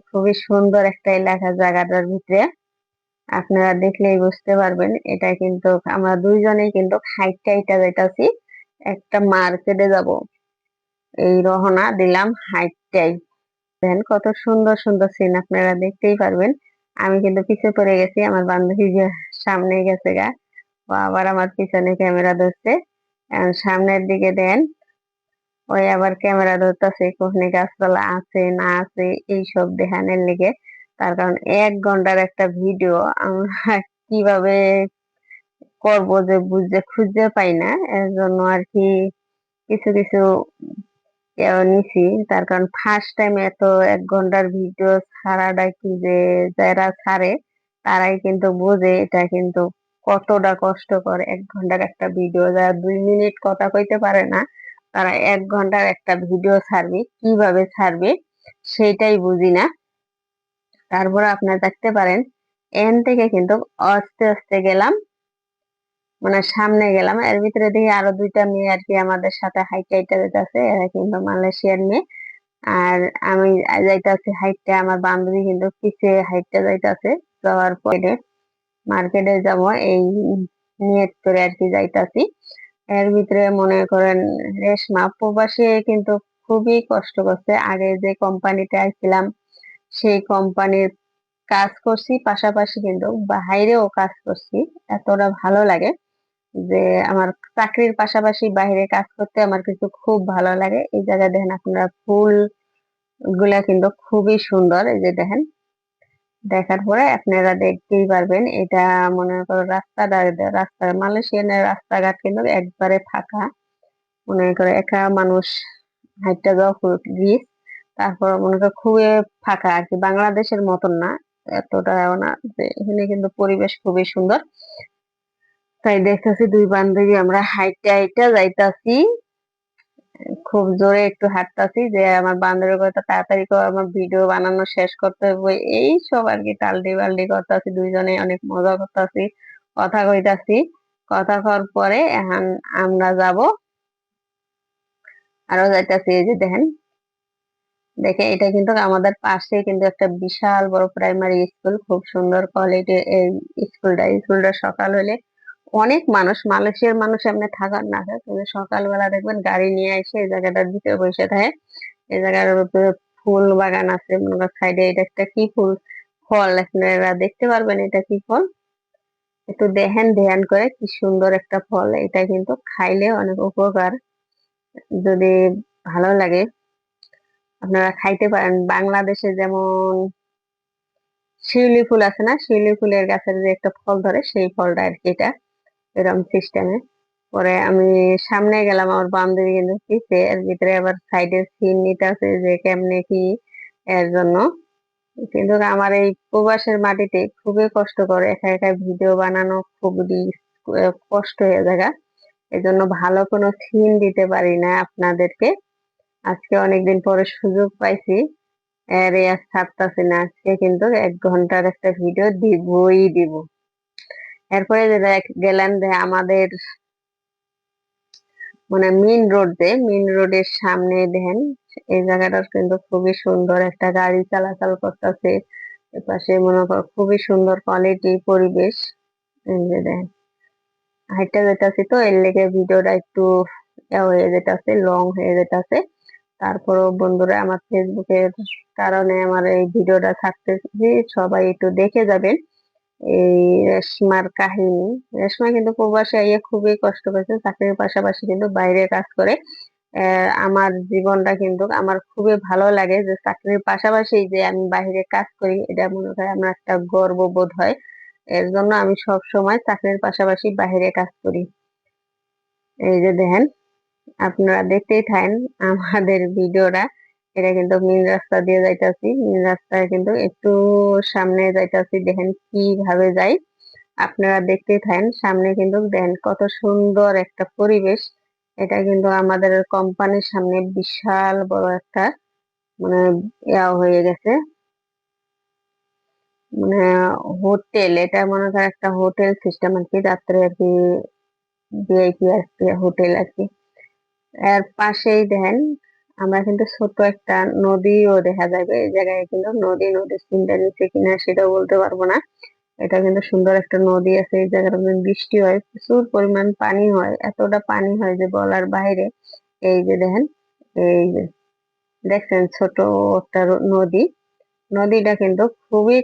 খুবই সুন্দর একটা এলাকা জায়গাটার ভিতরে। আপনারা দেখলেই বুঝতে পারবেন। এটা কিন্তু আমরা দুইজনেই কিন্তু হাইটটা হাইটা যাইতাছি, একটা মার্কেটে যাব। এই রওনা দিলাম হাইটটাই। দেখেন কত সুন্দর সুন্দর সিন, আপনারা দেখতেই পারবেন। আমি কিন্তু পিছে পড়ে গেছি, আমার বান্ধবী যে সামনে গেছে গা, ও আবার আমার পিছনে ক্যামেরা ধরছে। এখন সামনের দিকে দেন, ওই আবার ক্যামেরা ধরতেছে কোনে গাছপালা আছে না আছে এইসব দেখানোর লিগে। তার কারণ 1 ঘন্টার একটা ভিডিও আমরা কিভাবে করব যে বুঝে খুঁজে পাই না, এর জন্য আর কি কিছু কিছু নিছি। তার কারণ ফার্স্ট টাইম এত 1 ঘন্টার ভিডিও ছাড়াটা কি যে, যারা ছাড়ে তারাই কিন্তু বোঝে এটা কিন্তু কতটা কষ্টকর। 1 ঘন্টার একটা ভিডিও, যারা 2 মিনিট কথা কইতে পারে না, তারা 1 ঘন্টার একটা ভিডিও ছাড়বে কিভাবে ছাড়বে সেটাই বুঝি না। তারপরে আপনারা দেখতে পারেন, এন থেকে কিন্তু আস্তে আস্তে গেলাম, মানে সামনে গেলাম। এর ভিতরে দেখি আরো 2টা মেয়ে আর কি আমাদের সাথে হাইট হাইটা যেতেছে, এরা কিন্তু মালয়েশিয়ার মেয়ে। আর আমি যাইতাছি হাইটটা, আমার বান্ধবী কিন্তু পিছে হাইটটা যাইতাছে। যাওয়ার পরে মার্কেটে যাব এই নিয়ত করে আর কি যাইতাছি। এর ভিতরে মনে করেন রেশমা প্রবাসী কিন্তু খুবই কষ্ট করছে। আগে যে কোম্পানিতে আসছিলাম সেই কোম্পানির কাজ করছি, পাশাপাশি কিন্তু বাইরেও কাজ করছি। এতটা ভালো লাগে যে আমার চাকরির পাশাপাশি বাইরে কাজ করতে আমার কিন্তু খুব ভালো লাগে। এই জায়গায় দেখেন আপনারা ফুল গুলা কিন্তু খুবই সুন্দর। এই যে দেখেন, দেখার পরে আপনারা দেখতেই পারবেন। এটা মনে করো রাস্তা মালয়েশিয়ানের রাস্তাঘাট কিন্তু একবারে ফাঁকা। মনে করো একা মানুষ হাইটটা যাওয়া খুব রিস্ক। তারপর মনে করো খুবই ফাঁকা আর কি, বাংলাদেশের মতন না, এতটাও না। যে এখানে কিন্তু পরিবেশ খুবই সুন্দর। তাই দেখতেছি দুই বান্ধবী আমরা হাইটটা হাইটটা যাইতাছি, খুব জোরে একটু হাঁটতাছি যে আমার বান্ধবীর কথা তাড়াতাড়ি করে আমার ভিডিও বানানো শেষ করতে হবে। এই সব আর কি টালডি বালডি করতেছি, দুইজনে অনেক মজা করতেছি, কথা কইতাছি। কথা কর পরে এখন আমরা যাব, আরো যাইতাছি। এই যে দেখেন, দেখে এটা কিন্তু আমাদের পাশে কিন্তু একটা বিশাল বড় প্রাইমারি স্কুল, খুব সুন্দর কোয়ালিটির এই স্কুলটা সকাল হলে অনেক মানুষ, মালয়েশিয়ার মানুষ এমনি থাকার না থাকে, কিন্তু সকালবেলা দেখবেন গাড়ি নিয়ে এসে এই জায়গাটার ভিতরে বসে থাকে। এই জায়গার উপরে ফুল বাগান আছে, মনে করেন সাইডে। এটা একটা কি ফুল, ফল, আপনারা দেখতে পারবেন এটা কি ফল, একটু দেখেন ধ্যান করে। কি সুন্দর একটা ফল, এটা কিন্তু খাইলে অনেক উপকার। যদি ভালো লাগে আপনারা খাইতে পারেন। বাংলাদেশে যেমন শিউলি ফুল আছে না, শিউলি ফুলের গাছের যে একটা ফল ধরে, সেই ফলটা আর কি এটা, এরকম সিস্টেমে। পরে আমি সামনে গেলাম, আমার বান্ধবী কিন্তু পিছে। এর ভিতরে আবার সাইডে সিন নিতে আছে যে কেমনে কি, এর জন্য। কিন্তু আমার এই প্রবাসের মাটিতে খুবই কষ্ট করে একা একা ভিডিও বানানো, খুবই কষ্ট হয়ে যায়। এই জন্য ভালো কোনো সিন দিতে পারি না আপনাদেরকে। আজকে অনেকদিন পরে সুযোগ পাইছি, এর আর ছাড়তাছি না। আজকে কিন্তু 1 ঘন্টার একটা ভিডিও দিবই দিব। এরপরে যে গেলেন যে আমাদের মানে মেইন রোডের সামনে দেখেন, এই জায়গাটা কিন্তু খুবই সুন্দর, একটা গাড়ি চলাচল করতেছে। এপাশে মনে কর খুবই সুন্দর কোয়ালিটি পরিবেশ। এই যে দেখেন, হাইটটা যেতেছি তো এর লেগে ভিডিওটা একটু হয়ে যেতেছে, লং হয়ে যেতেছে। তারপরও বন্ধুরা, আমার ফেসবুকের কারণে আমার এই ভিডিওটা ছাড়তেছি, সবাই একটু দেখে যাবেন। এই রেশমার কাহিনী, রেশমা কিন্তু প্রবাসে আইয়ে খুবই কষ্ট করেছে, চাকরির পাশাপাশি কিন্তু বাইরে কাজ করে। আমার জীবনটা কিন্তু আমার খুবই ভালো লাগে যে চাকরির পাশাপাশি যে আমি বাইরে কাজ করি, এটা মনে হয় আমার একটা গর্ববোধ হয়। এর জন্য আমি সব সময় চাকরির পাশাপাশি বাইরে কাজ করি। এই যে দেখেন, আপনারা দেখতেই থাকেন আমাদের ভিডিওটা। এটা কিন্তু মেন রাস্তা দিয়ে যাইতাছি, মেন রাস্তায় কিন্তু একটু সামনে যাইতাছি, দেখেন কিভাবে যাই। আপনারা দেখতেই থাকেন, সামনে কিন্তু দেখেন কত সুন্দর একটা পরিবেশ। এটা কিন্তু আমাদের কোম্পানির সামনে বিশাল বড় একটা মানে হয়ে গেছে, মানে হোটেল। এটা মনে করেন একটা হোটেল সিস্টেম আর কি, রাত্রে আর কি ভিআইপি আর কি হোটেল আর কি। এর পাশেই দেখেন আমরা কিন্তু ছোট একটা নদীও দেখা যাবে এই জায়গায়, কিন্তু নদীর সিনটা নিচে কিনা সেটাও বলতে পারবো না। এটা কিন্তু সুন্দর একটা নদী আছে এই জায়গাটা, বৃষ্টি হয়, প্রচুর পরিমাণ পানি হয়, এতটা পানি হয় যে বলার বাইরে। এই যে দেখেন, এই যে দেখছেন ছোট একটা নদী। নদীটা কিন্তু খুবই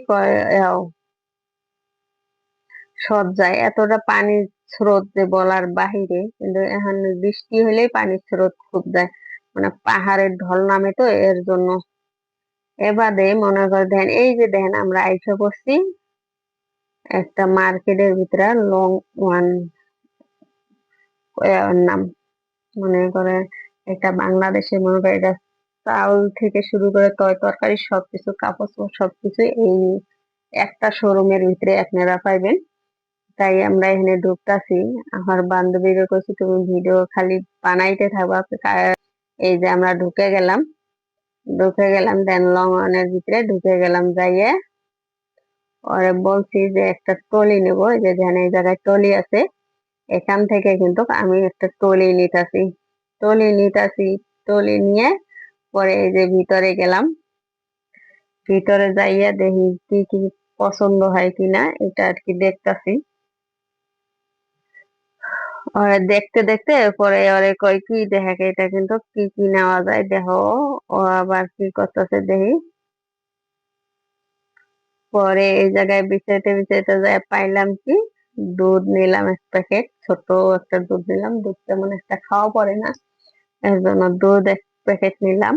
যায়, এতটা পানির স্রোত যে বলার বাহিরে। কিন্তু এখন বৃষ্টি হলেই পানির স্রোত খুব যায়, মানে পাহাড়ের ঢল নামে তো এর জন্য। এবারে মনে করে দেখেন, এই যে দেখেন আমরা আইসা পড়ছি একটা মার্কেটের ভিতরে, লং ওয়ান নাম, মনে করে একটা বাংলাদেশে মনে করে এটা চাউল থেকে শুরু করে তরকারি সবকিছু, কাপড় চোপড় সবকিছু এই একটা শোরুমের ভিতরে আপনারা পাইবেন। তাই আমরা এখানে ঢুকতাছি। আমার বান্ধবীরা কইছি তুমি ভিডিও খালি বানাইতে থাকবা। এই যে আমরা ঢুকে গেলাম দেন লং ওয়ানের ভিতরে ঢুকে গেলাম, যাইয়ে ওরে বলছি যে একটা ট্রলি নেবো, যে ধ্যান এই জায়গায় ট্রলি আছে, এখান থেকে কিন্তু আমি একটা ট্রলি নিতাছি। ট্রলি নিয়ে পরে এই যে ভিতরে গেলাম, ভিতরে যাইয়া দেখি কি কি পছন্দ হয় কিনা, এটা আর কি দেখতাছি। ওরে দেখতে দেখতে পরে ওরে কই কি দেখা, এটা কিন্তু কি কি নেওয়া যায় দেখো। ও আবার কি করতেছে দেখি। পরে এই জায়গায় বিচাইতে বিচাইতে যায় পাইলাম কি, দুধ নিলাম 1 প্যাকেট, ছোট একটা দুধ নিলাম, দুধ তেমন একটা খাওয়া পড়ে না, এর জন্য দুধ 1 প্যাকেট নিলাম।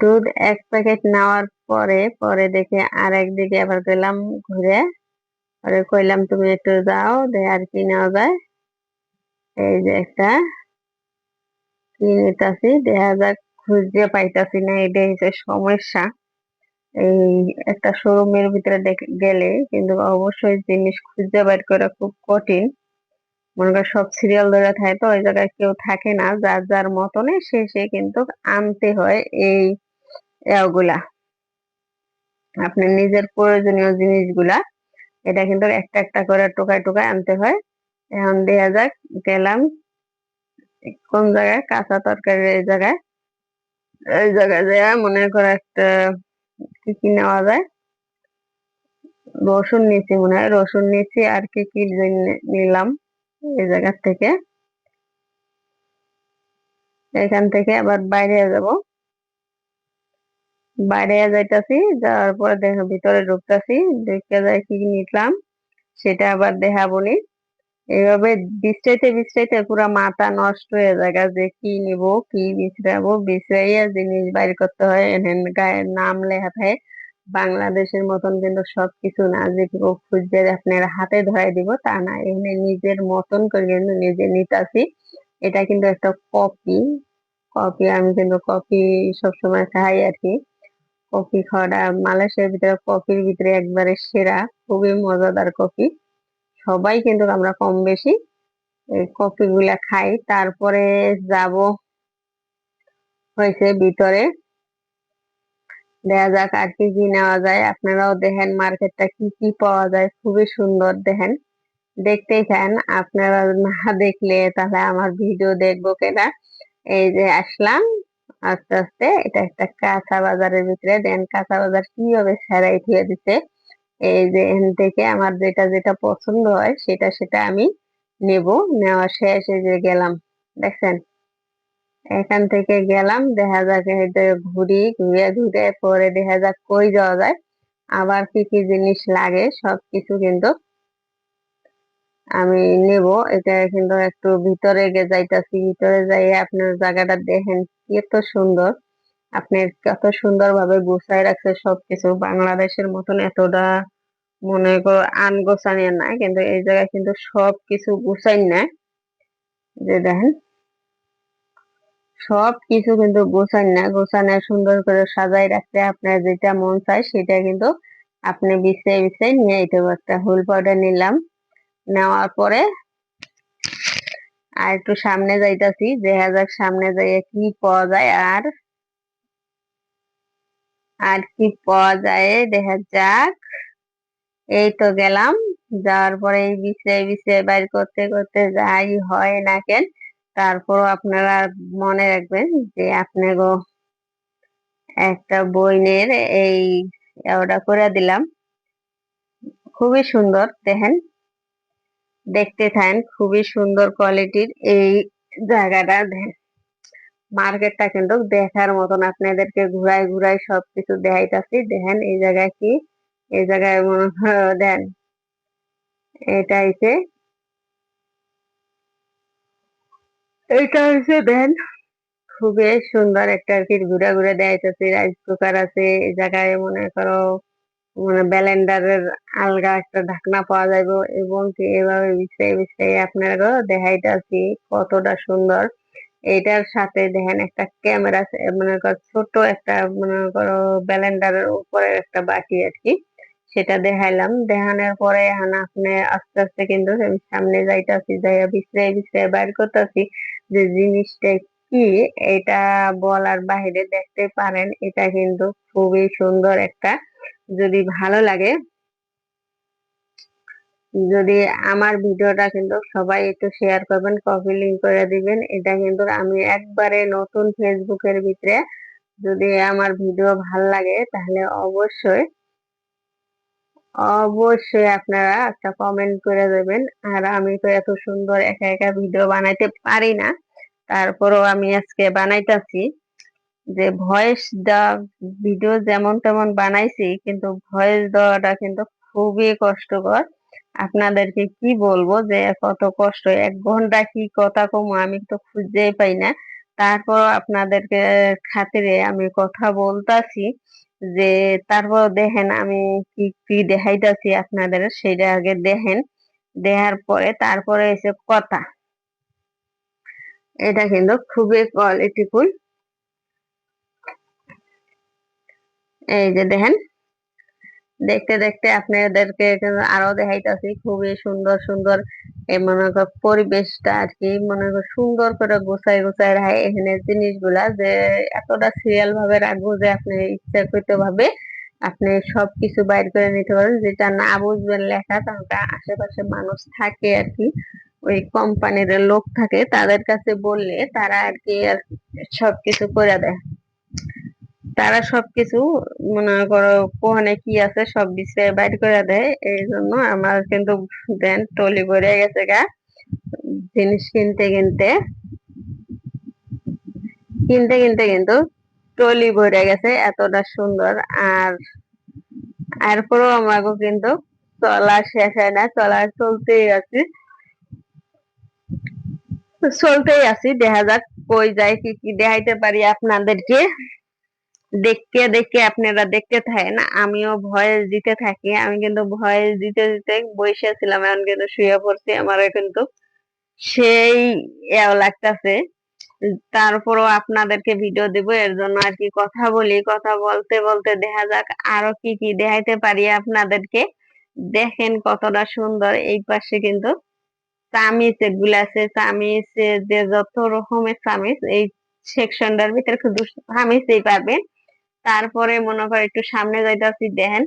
দুধ 1 প্যাকেট নেওয়ার পরে পরে দেখে আর একদিকে আবার গেলাম ঘুরে, পরে কইলাম তুমি একটু যাও দে আর কি নেওয়া যায়। এই যে একটা কি নিতাছি দেখা যাক, খুঁজে পাইতাছি না, এটা হচ্ছে সমস্যা। এই একটা শোরুমের ভিতরে গেলে কিন্তু অবশ্যই জিনিস খুঁজে বের করা খুব কঠিন। মনে করেন সব সিরিয়াল ধরে থাকে তো ওই জায়গায় কেউ থাকে না, যার যার মতনে সে সে কিন্তু আনতে হয় এই ওগুলা, আপনার নিজের প্রয়োজনীয় জিনিসগুলা। এটা কিন্তু একটা একটা করে টোকায় টোকায় আনতে হয়। এখন দেখা যাক, গেলাম কোন জায়গায় কাঁচা তরকারি, এই জায়গায় যায় মনে করে একটা কি কি নেওয়া যায়, রসুন নিচ্ছি মনে হয়, রসুন নিচ্ছি আর কি কি নিলাম এই জায়গা থেকে। এখান থেকে আবার বাইরে যাব, বাইরে যাইতাছি, যাওয়ার পরে দেখো ভিতরে ঢুকতাছি, দেখতে যাই কি কি নিলাম সেটা আবার দেখাবনি। এইভাবে বিছড়াইতে বিছড়াইতে পুরা মাথা নষ্ট হয়ে যায়, যে কি নিব কি বিছড়াবো, বিছড়াইয়া জিনিস বাইর করতে হয়। এখানে গায়ের নাম লেখা থাকে, বাংলাদেশের মতন কিন্তু সবকিছু না যে কেউ খুঁজে আপনার হাতে ধরাই দিব তা না, এখানে নিজের মতন করে কিন্তু নিজে নিতাছি। এটা কিন্তু একটা কপি। আমি কিন্তু কফি সবসময় খাই আর কি। কফি খাওয়াটা মালয়েশিয়ার ভিতরে কফির ভিতরে একবারে সেরা, খুবই মজাদার কফি। সবাই কিন্তু আমরা কম বেশি এই কফি গুলা খাই। তারপরে যাব হয়েছে ভিতরে, দেখা যাক আর কি কি নেওয়া যায়। আপনারাও দেখেন মার্কেটটা কি কি পাওয়া যায়, খুবই সুন্দর দেখেন, দেখতেই চান। আপনারা না দেখলে তাহলে আমার ভিডিও দেখবো কেনা। এই যে আসলাম আস্তে আস্তে, এটা একটা কাঁচা বাজারের ভিতরে, দেন কাঁচা বাজার কিভাবে সারাই দিয়ে দিতে। এই যে এখান থেকে আমার যেটা যেটা পছন্দ হয় সেটা সেটা আমি নেব। নেওয়া শেষ, এই যে গেলাম, দেখছেন এখান থেকে গেলাম, দেখা যাক এটা ঘুরি, ঘুরে ঘুরে পরে দেখা যাক কই যাওয়া যায়, আবার কি কি জিনিস লাগে সবকিছু কিন্তু আমি নেব। এটা কিন্তু একটু ভিতরে যাইতাছি, ভিতরে যাই আপনার জায়গাটা দেখেন কত সুন্দর, আপনার কত সুন্দর ভাবে গুছাই রাখছে সবকিছু। বাংলাদেশের মতন এতটা মনে করো আনগোছানি না, কিন্তু এই জায়গায় কিন্তু সবকিছু গুছাই না, যে দেখেন সবকিছু কিন্তু গোছানো সুন্দর করে সাজাই রাখতে, আপনার যেটা মন চায় সেটা কিন্তু আপনি বিছাই বিছাই নিয়ে যেতে। একটা হুল পাউডার নিলাম, নেওয়ার পরে আর একটু সামনে যাইতাছি, দেখা যাক সামনে যাইয়ে কি পাওয়া যায়, আর আর কি পাওয়া যায় দেখা যাক। এই তো গেলাম, যাওয়ার পরে এই বিছাই বিছাই বাইর করতে করতে যাই হয় না কেন, তারপরও আপনারা মনে রাখবেন যে আপনাকে একটা বইনের এই অর্ডার করে দিলাম। খুবই সুন্দর, দেখেন, দেখতে থাকেন, খুবই সুন্দর কোয়ালিটির এই জায়গাটা। মার্কেটটা কিন্তু দেখার মতন, আপনাদেরকে ঘুরাই ঘুরাই সবকিছু দেখাইতাছি। দেখেন এই জায়গায় কি, এই জায়গায় দেন, এটা হইছে, এটা হইছে দেন, খুবই সুন্দর একটা আর কি ঘুরে ঘুরে দেখাইতেছি। রাইস কুকার আছে এই জায়গায়, মনে করো মানে ব্লেন্ডারের আলগা একটা ঢাকনা পাওয়া যাবে, এবং কি এভাবে বিছাই বিছাই আপনারা দেখাইতেছি কতটা সুন্দর। এইটার সাথে দেখেন একটা ক্যামেরা, মনে করো ছোট একটা, মনে করো ব্লেন্ডারের উপরে একটা বাটি আর কি, সেটা দেখাইলাম। দেখানোর পরে এখন আপনি আস্তে আস্তে কিন্তু আমি সামনে যাইতাছি, যাইয়া বিছড়াই বিছড়াই বাইর করতেছি যে জিনিসটা কি। এটা বলার বাহিরে, দেখতে পারেন এটা কিন্তু খুবই সুন্দর একটা। যদি ভালো লাগে, যদি আমার ভিডিওটা কিন্তু সবাই একটু শেয়ার করবেন, কপি লিঙ্ক করে দিবেন। এটা কিন্তু আমি একবারে নতুন ফেসবুকের ভিতরে, যদি আমার ভিডিও ভাল লাগে তাহলে অবশ্যই অবশ্যই আপনারা একটা কমেন্ট করে দেবেন। আর আমি তো এত সুন্দর একা একা ভিডিও বানাইতে পারি না, তারপরও আমি আজকে বানাইতাছি। যে ভয়েস দেওয়া ভিডিও যেমন তেমন বানাইছি, কিন্তু ভয়েস দেওয়াটা কিন্তু খুবই কষ্টকর। আপনাদেরকে কি বলবো যে কত কষ্ট, 1 ঘন্টা কি কথা কম আমি তো খুঁজেই পাই না। তারপর আপনাদেরকে খাতিরে আমি কথা বলতাছি যে, তারপর দেখেন আমি কি কি দেখাইতাছি আপনাদের, সেটা আগে দেখেন। দেখার পরে তারপরে এসে কথা, এটা কিন্তু খুবই কোয়ালিটিফুল। এই যে দেখেন, দেখতে দেখতে আপনাদেরকে আরো দেখাইতাছি খুবই সুন্দর সুন্দর। এই মনে কর পরিবেশটা আর কি, মনে কর সুন্দর করে গোছাই গোছাই রাখে এখানে জিনিসগুলা, যে এতটা সিরিয়াল ভাবে রাখবো যে আপনি ইচ্ছাকৃত ভাবে আপনি সবকিছু বাইর করে নিতে পারেন। যেটা না বুঝবেন লেখা, কারণ আশেপাশে মানুষ থাকে আর কি, ওই কোম্পানির লোক থাকে, তাদের কাছে বললে তারা আর কি আর সবকিছু করে দেয়। তারা সবকিছু, মনে করো কোহানে কি আছে সব বিষয়ে বাইর করে দেয়। এই জন্য আমার কিন্তু দেন টলি ভরে গেছে গা, জিনিস কিনতে কিনতে কিনতে কিনতে কিন্তু টলি ভরে গেছে, এতটা সুন্দর। আর এরপরও আমাকে কিন্তু চলা শেষ হয় না, চলতেই আছে, চলতেই আছি। দেখা যাক কই যায়, কি কি দেখাইতে পারি আপনাদেরকে। দেখতে দেখতে আপনারা দেখতে থাকেন, আমিও ভয়েস দিতে থাকি। আমি কিন্তু ভয়েস দিতে দিতে বসেছিলাম, এখন কিন্তু শুয়ে পড়ছি, আমার কিন্তু সেই লাগতেছে। তারপরও আপনাদেরকে ভিডিও দিব, এর জন্য আর কি কথা বলি, কথা বলতে বলতে দেখা যাক আরো কি কি দেখাইতে পারি আপনাদেরকে। দেখেন কতটা সুন্দর। এই পাশে কিন্তু চামিচ এগুলো আছে, চামিচ যে যত রকমের চামিচ এই সেকশনটার ভিতরে শুধু চামিচই পাবেন। তারপরে মনে করে একটু সামনে যাইতাছি, দেখেন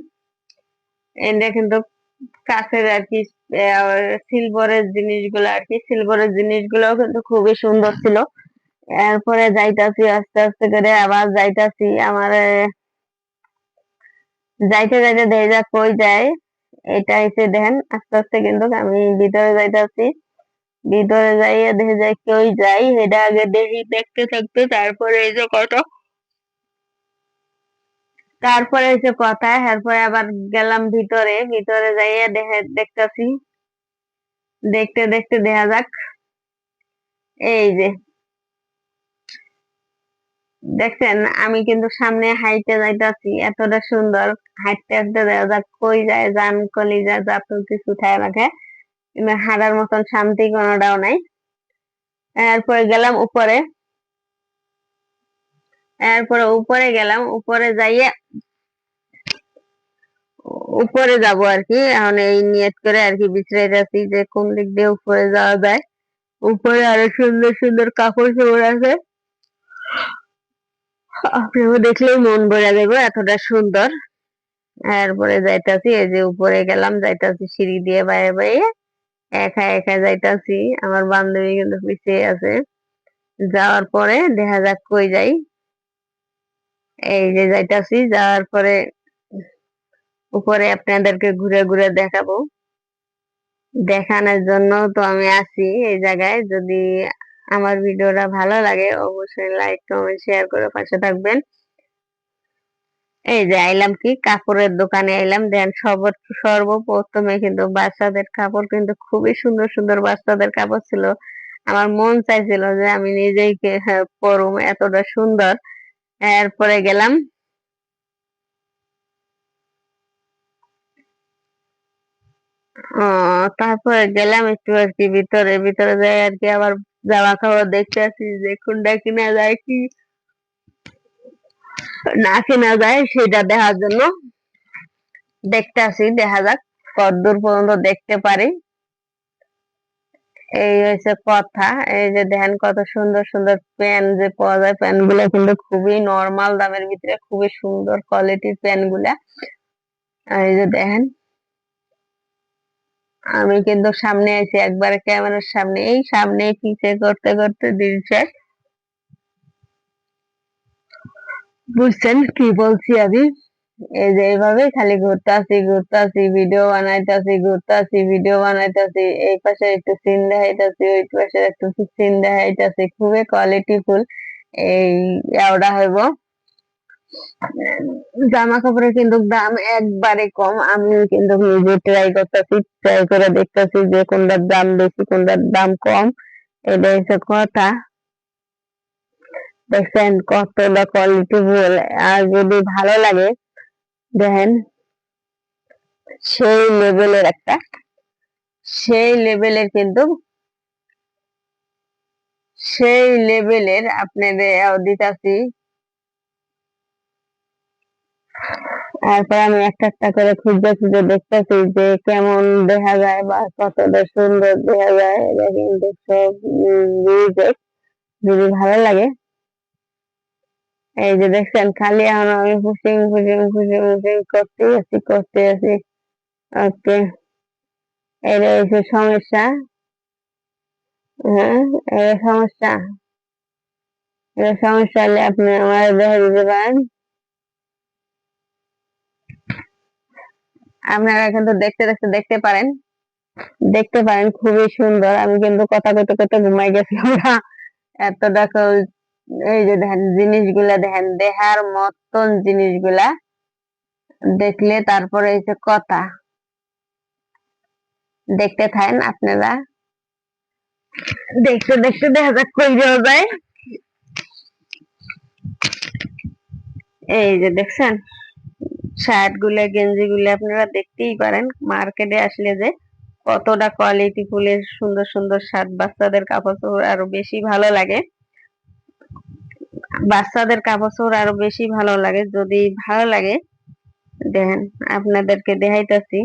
এটা কিন্তু কাছের আর কি সিলভারের জিনিসগুলো আর কি, সিলভারের জিনিসগুলো কিন্তু খুবই সুন্দর ছিল। এরপরে যাইতাছি আস্তে আস্তে করে, আবার যাইতাছি আমার যাইতে যাইতে দেখা যাক কই যায়। এটা এসে দেখেন আস্তে আস্তে কিন্তু আমি ভিতরে যাইতাছি, ভিতরে যাইয়া দেখে যায় কই যাই, এটা আগে দেখি, দেখতে থাকতে তারপরে এই যে কত, তারপরে এসে কথা, এরপরে আবার গেলাম ভিতরে, ভিতরে যাইয়া দেখতেছি, দেখতে দেখতে দেখা যাক। এই যে দেখছেন, আমি কিন্তু সামনে হাইটে যাইতাছি, এতটা সুন্দর। হাইটতে হাঁটতে দেখা যাক কই যায়, জান কলিজা যা কিছু উঠায় রাখে, কিন্তু হারার মতন শান্তি কোনোটাও নাই। এরপরে গেলাম উপরে, এরপরে উপরে গেলাম, উপরে যাইয়ে উপরে যাব আর কি। এখন এই নিয়ত করে আর কি বিশ্রাইতেছি যে কোন দিক দিয়ে উপরে যাওয়া যায়। উপরে আরো সুন্দর সুন্দর কাপড় চোপড় আছে, আপনিও দেখলেই মন ভরে যাবে, এতটা সুন্দর। এরপরে যাইতাছি, এই যে উপরে গেলাম, যাইতাছি সিঁড়ি দিয়ে বাইরে বাইরে, একা একা যাইতাছি, আমার বান্ধবী কিন্তু পিছিয়ে আছে। যাওয়ার পরে দেখা যাক কই যাই। এই যে যাইতাছি, যাওয়ার পরে উপরে আপনাদেরকে ঘুরে ঘুরে দেখাবো। দেখানোর জন্য তো আমি আছি এই জায়গায়। যদি আমার ভিডিওটা ভালো লাগে অবশ্যই লাইক কমেন্ট শেয়ার করে পাশে থাকবেন। এই যে আইলাম কি কাপড়ের দোকানে আইলাম। দেন সর্বপ্রথমে কিন্তু বাচ্চাদের কাপড়, কিন্তু খুবই সুন্দর সুন্দর বাচ্চাদের কাপড় ছিল। আমার মন চাইছিল যে আমি নিজেই পরুম, এতটা সুন্দর। এরপরে গেলাম, তারপরে গেলাম একটু আর কি ভিতরে ভিতরে যাই আর কি। আবার জামা কাপড় দেখতে আসি যে কোনটা কিনা যায় কি না কিনা যায় সেটা দেখার জন্য দেখতে আসি। দেখা যাক কতদূর পর্যন্ত দেখতে পারি। এই হয়েছে কথা। এই যে দেখেন কত সুন্দর সুন্দর প্যান যে পাওয়া যায়, প্যান গুলা কিন্তু খুবই নর্মাল দামের ভিতরে খুবই সুন্দর কোয়ালিটির প্যান গুলা। এই যে দেখেন, আমি কিন্তু সামনে আছি একবারে ক্যামেরার সামনে, এই সামনে পিছে করতে করতে দিন শেষ। বুঝছেন কি বলছি আমি? এই যে এইভাবে খালি ঘুরতে আসি ভিডিও বানাইতেছি, ভিডিও বানাইতেছি। এই পাশে একটু সিন দেখাইতেছি, ওই পাশে একটু সিন দেখাইতেছি। খুবই কোয়ালিটি ফুল এই ওটা হইব। জামা কাপড়ের কিন্তু দাম একবারে কম। আমি কিন্তু নিজে ট্রাই করতেছি, ট্রাই করে দেখতেছি যে কোনটার দাম বেশি কোনটার দাম কম। এটা হচ্ছে কথা। দেখছেন কতটা কোয়ালিটি ফুল। আর যদি ভালো লাগে দেখেন, সেই লেভেলের একটা, সেই লেভেলের কিন্তু সেই লেভেলের আপনাদের দিতাছি। তারপর আমি একটা একটা করে খুঁজে খুঁজে দেখতেছি যে কেমন দেখা যায় বা কতটা সুন্দর দেখা যায়। এটা কিন্তু সব রিজেক্ট। যদি ভালো লাগে, এই যে দেখছেন খালি এখন আমি পুশিং করতে আছি। ওকে, এটা হচ্ছে সমস্যা। হ্যাঁ, এটা সমস্যা। এটা সমস্যা হলে আপনি আমার দেখা দিতে পারেন। আপনারা কিন্তু দেখতে দেখতে দেখতে পারেন খুবই সুন্দর। আমি কিন্তু কথা কইতে কইতে ঘুমাই গেছি ওরা। এত দেখো, এই যে দেখেন জিনিসগুলা দেখেন, দেখার মতন জিনিসগুলা দেখলে তারপরে এই যে কথা। দেখতে থাকেন আপনারা, দেখতে দেখতে দেখা যাক কই যাওয়া যায়। এই যে দেখছেন শার্ট গুলা গেঞ্জি গুলা আপনারা দেখতেই পারেন মার্কেটে আসলে যে কতটা কোয়ালিটি ফুলের সুন্দর সুন্দর শার্ট। বাচ্চাদের কাপড় চোপড় আরো বেশি ভালো লাগে, বাচ্চাদের কাপড় চোপড় আরো বেশি ভালো লাগে। যদি ভালো লাগে দেখেন, আপনাদেরকে দেখাইতাছি।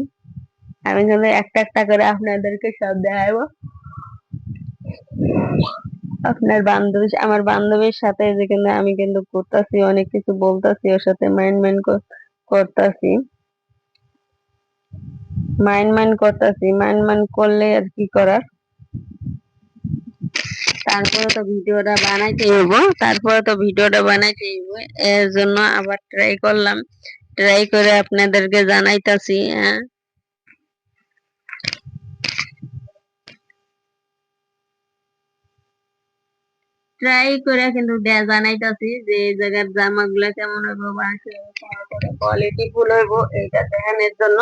আমি কিন্তু একটা একটা করে আপনাদেরকে সব দেখাবো। আপনার বান্ধবী, আমার বান্ধবীর সাথে যেখানে আমি কিন্তু ঘুরতাছি, অনেক কিছু বলতাছি ওর সাথে, করতাছি মাইন্ড করলে আর কি করার। তারপরে তো ভিডিওটা বানাইতে হইব। এর জন্য আবার ট্রাই করলাম, ট্রাই করে আপনাদেরকে জানাইতাছি। হ্যাঁ, ট্রাই করে কিন্তু জানাইতাছি যে এই জায়গার জামাগুলা কেমন হইব বা কোয়ালিটি ফুল হইব, এইটা দেখানোর জন্য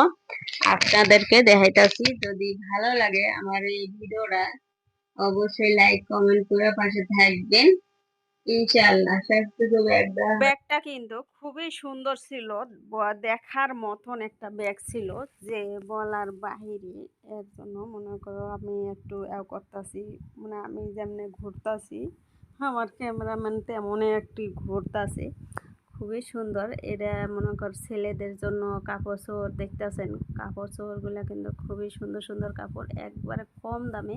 আপনাদেরকে দেখাইতাছি। যদি ভালো লাগে আমার এই ভিডিওটা অবশ্যই লাইক কমেন্ট করে পাশে থাকবেন। ইনশাআল্লাহ সবকিছু একদম। ব্যাগটা কিন্তু খুবই সুন্দর ছিল, দেখার মতন একটা ব্যাগ ছিল যে বলার বাহিরে। এর জন্য মনে করো আমি একটু করতেছি, মানে আমি যেমনি ঘুরতাছি আমার ক্যামেরাম্যান তেমনই একটি ঘুরতাছে। খুবই সুন্দর। এটা মনে কর ছেলেদের জন্য কাপড় চোপড় দেখতেছেন, কাপড় চোপড়গুলো কিন্তু খুবই সুন্দর সুন্দর কাপড়, একবারে কম দামে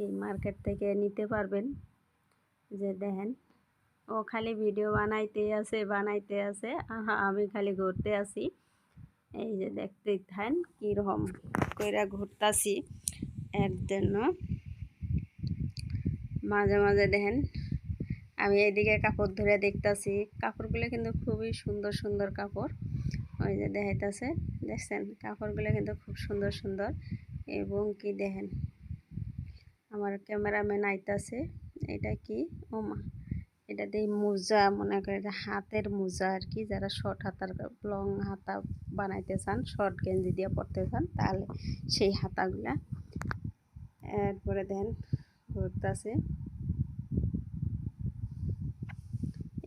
এই মার্কেট থেকে নিতে পারবেন। যে দেখেন, ও খালি ভিডিও বানাইতে আছে আমি খালি ঘুরতে আসি। এই যে দেখতে থাকেন কিরকম কইরা ঘুরতাছি। এর জন্য মাঝে মাঝে দেখেন আমি এইদিকে কাপড় ধরে দেখতাছি, কাপড়গুলো কিন্তু খুবই সুন্দর সুন্দর কাপড়। ওই যে দেখাইতাছে, দেখছেন কাপড়গুলো কিন্তু খুব সুন্দর সুন্দর। এবং কি দেখেন, আমার ক্যামেরাম্যান আইতাছে। এটা কি, ও মা, এটা দিয়ে মোজা, মনে করে এটা হাতের মোজা আর কি। যারা শর্ট হাতার, লং হাতা বানাইতে চান, শর্ট গেঞ্জি দিয়ে পরতে চান, তাহলে সেই হাতাগুলা। এরপরে দেন ঘুরতেছে,